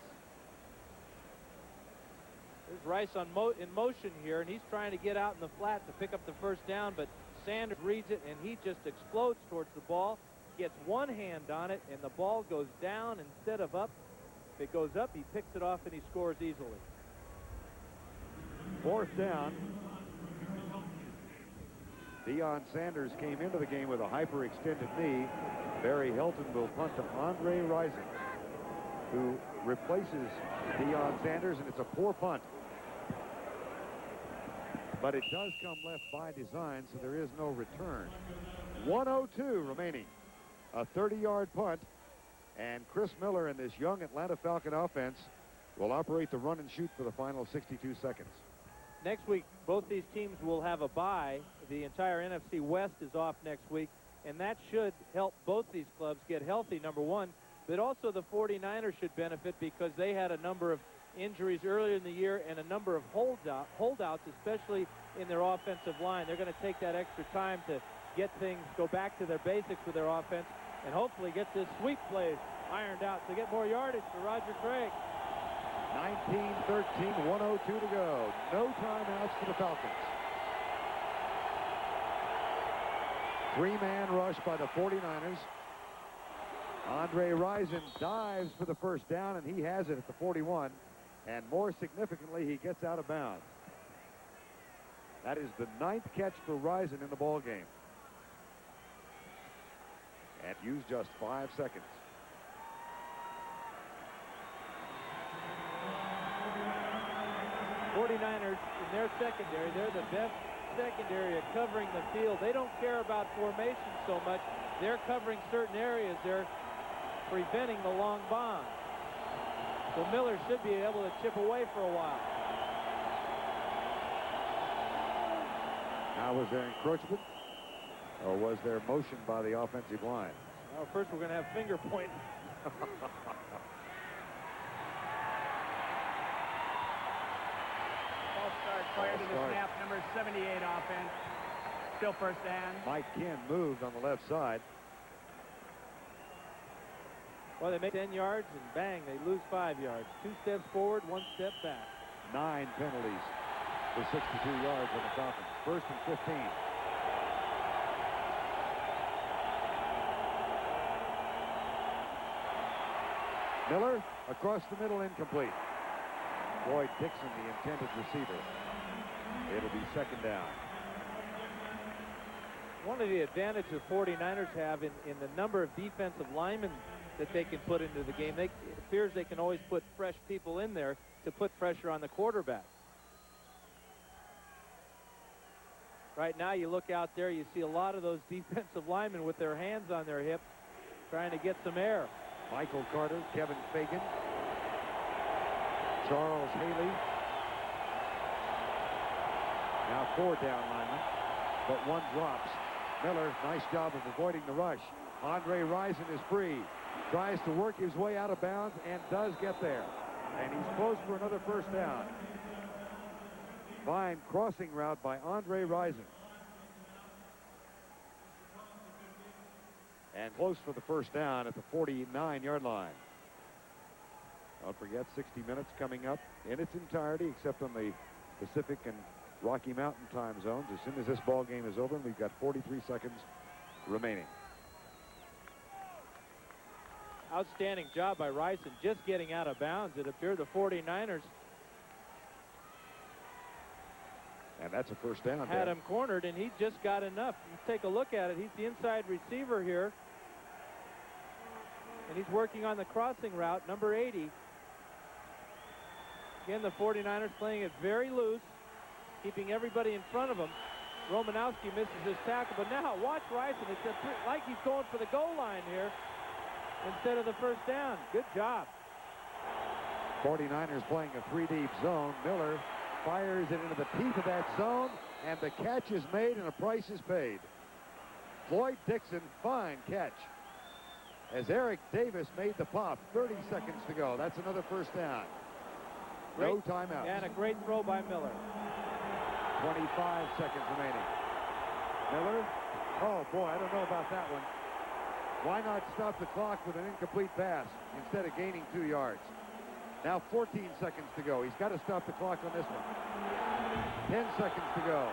There's Rice in motion here, and he's trying to get out in the flat to pick up the first down, but Sanders reads it, and he just explodes towards the ball, gets one hand on it, and the ball goes down instead of up. If it goes up, he picks it off, and he scores easily. 4th down. Deion Sanders came into the game with a hyperextended knee. Barry Helton will punt to Andre Rising, who replaces Deion Sanders, and it's a poor punt. But it does come left by design, so there is no return. 1:02 remaining. A 30-yard punt, and Chris Miller and this young Atlanta Falcon offense will operate the run and shoot for the final 62 seconds. Next week, both these teams will have a bye. The entire NFC West is off next week, and that should help both these clubs get healthy, number one. But also the 49ers should benefit because they had a number of injuries earlier in the year and a number of holdouts, especially in their offensive line. They're going to take that extra time to get things, go back to their basics with their offense, and hopefully get this sweep play ironed out to get more yardage for Roger Craig. 19-13, 1:02 to go. No timeouts for the Falcons. 3-man rush by the 49ers. Andre Rison dives for the first down, and he has it at the 41. And more significantly, he gets out of bounds. That is the 9th catch for Rison in the ball game. And used just 5 seconds. '49ers in their secondary, they're the best secondary at covering the field. They don't care about formation so much. They're covering certain areas. They're preventing the long bomb. So Miller should be able to chip away for a while. Now, was there encroachment, or was there motion by the offensive line? Well, first we're going to have finger point. Prior to the snap, number 78 offense. Still first down. Mike Ken moved on the left side. Well, they make 10 yards, and bang, they lose 5 yards. 2 steps forward, 1 step back. 9 penalties for 62 yards on the Falcons. 1st and 15. Miller across the middle, incomplete. Boyd Dixon, the intended receiver. It'll be 2nd down. One of the advantages the 49ers have in the number of defensive linemen that they can put into the game, it appears they can always put fresh people in there to put pressure on the quarterback. Right now, you look out there, you see a lot of those defensive linemen with their hands on their hips trying to get some air. Michael Carter, Kevin Fagan, Charles Haley. Now 4 down linemen, but 1 drops. Miller, nice job of avoiding the rush. Andre Rison is free. Tries to work his way out of bounds and does get there. And he's close for another first down. Fine crossing route by Andre Rison. And close for the first down at the 49-yard line. Don't forget, 60 minutes coming up in its entirety, except on the Pacific and Rocky Mountain time zones. As soon as this ball game is over, we've got 43 seconds remaining. Outstanding job by Rice and just getting out of bounds. It appeared the 49ers And that's a first down. had him cornered, and he just got enough. You take a look at it. He's the inside receiver here, and he's working on the crossing route, number 80. Again, the 49ers playing it very loose, keeping everybody in front of him. Romanowski misses his tackle, but now watch Rice, and it's like he's going for the goal line here instead of the first down. Good job. 49ers playing a 3-deep zone. Miller fires it into the teeth of that zone, and the catch is made and a price is paid. Floyd Dixon, fine catch. As Eric Davis made the pop, 30 seconds to go. That's another first down. No timeout. And a great throw by Miller. 25 seconds remaining. Miller, oh boy, I don't know about that one. Why not stop the clock with an incomplete pass instead of gaining 2 yards? Now 14 seconds to go. He's got to stop the clock on this one. 10 seconds to go.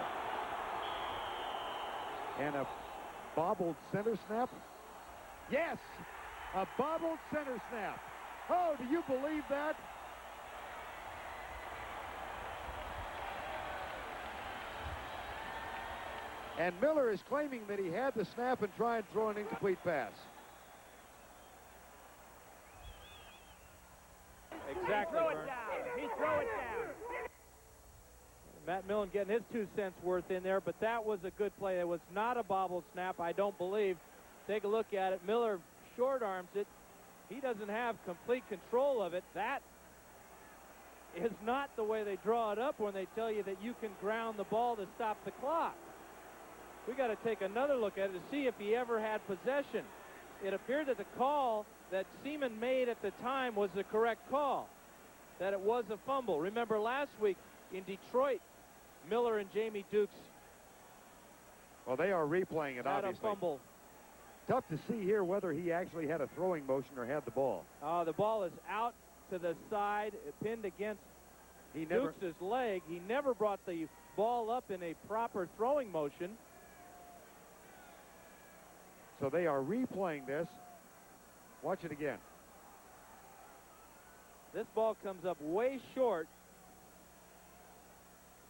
And a bobbled center snap. Yes, a bobbled center snap. Oh, do you believe that? And Miller is claiming that he had the snap and tried to throw an incomplete pass. Exactly. He threw it down. He threw it down. Matt Millen getting his 2 cents worth in there, but that was a good play. It was not a bobble snap, I don't believe. Take a look at it. Miller short arms it. He doesn't have complete control of it. That is not the way they draw it up when they tell you that you can ground the ball to stop the clock. We got to take another look at it to see if he ever had possession. It appeared that the call that Seaman made at the time was the correct call, that it was a fumble. Remember last week in Detroit, Miller and Jamie Dukes Well, they are replaying it, had obviously. a fumble. Tough to see here whether he actually had a throwing motion or had the ball. The ball is out to the side, pinned against Dukes' leg. He never brought the ball up in a proper throwing motion. So they are replaying this. Watch it again. This ball comes up way short,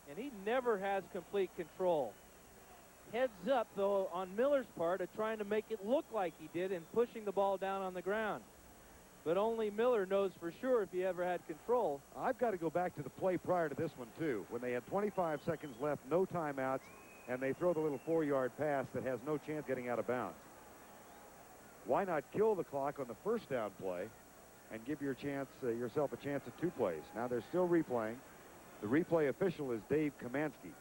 and he never has complete control. Heads up, though, on Miller's part of trying to make it look like he did and pushing the ball down on the ground. But only Miller knows for sure if he ever had control. I've got to go back to the play prior to this one, too, when they had 25 seconds left, no timeouts, and they throw the little 4-yard pass that has no chance getting out of bounds. Why not kill the clock on the first down play and give yourself a chance at 2 plays? Now they're still replaying. The replay official is Dave Kamansky.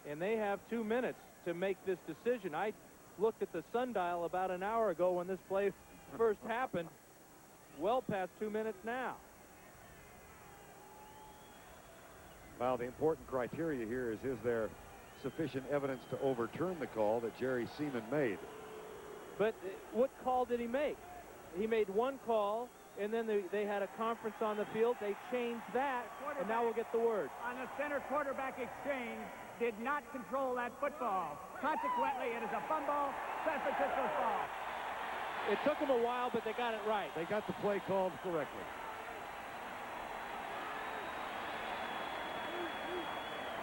And they have 2 minutes to make this decision. I looked at the sundial about an hour ago when this play first happened. Well past 2 minutes now. Well, the important criteria here is there sufficient evidence to overturn the call that Jerry Seaman made? But what call did he make? He made one call, and then they had a conference on the field. They changed that, and now we'll get the word. On the center quarterback exchange, did not control that football. Consequently, it is a fumble, San Francisco's ball. It took them a while, but they got it right. They got the play called correctly.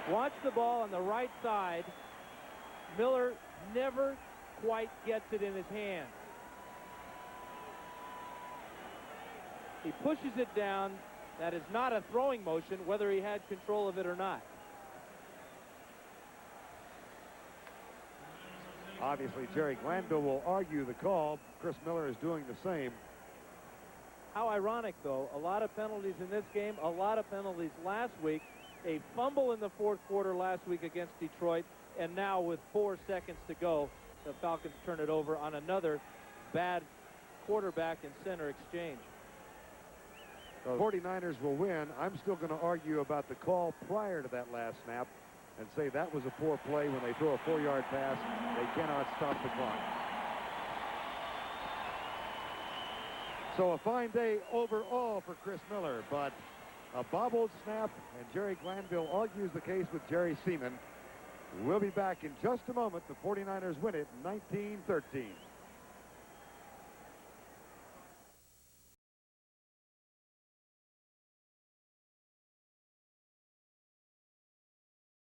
Watch the ball on the right side. Miller never quite gets it in his hand. He pushes it down. That is not a throwing motion, whether he had control of it or not. Obviously, Jerry Glanville will argue the call. Chris Miller is doing the same. How ironic, though. A lot of penalties in this game, a lot of penalties last week. A fumble in the 4th quarter last week against Detroit, and now with 4 seconds to go, the Falcons turn it over on another bad quarterback and center exchange. The 49ers will win. I'm still going to argue about the call prior to that last snap and say that was a poor play when they throw a 4-yard pass. They cannot stop the clock. So a fine day overall for Chris Miller, but a bobbled snap, and Jerry Glanville argues the case with Jerry Seaman. We'll be back in just a moment. The 49ers win it 19-13.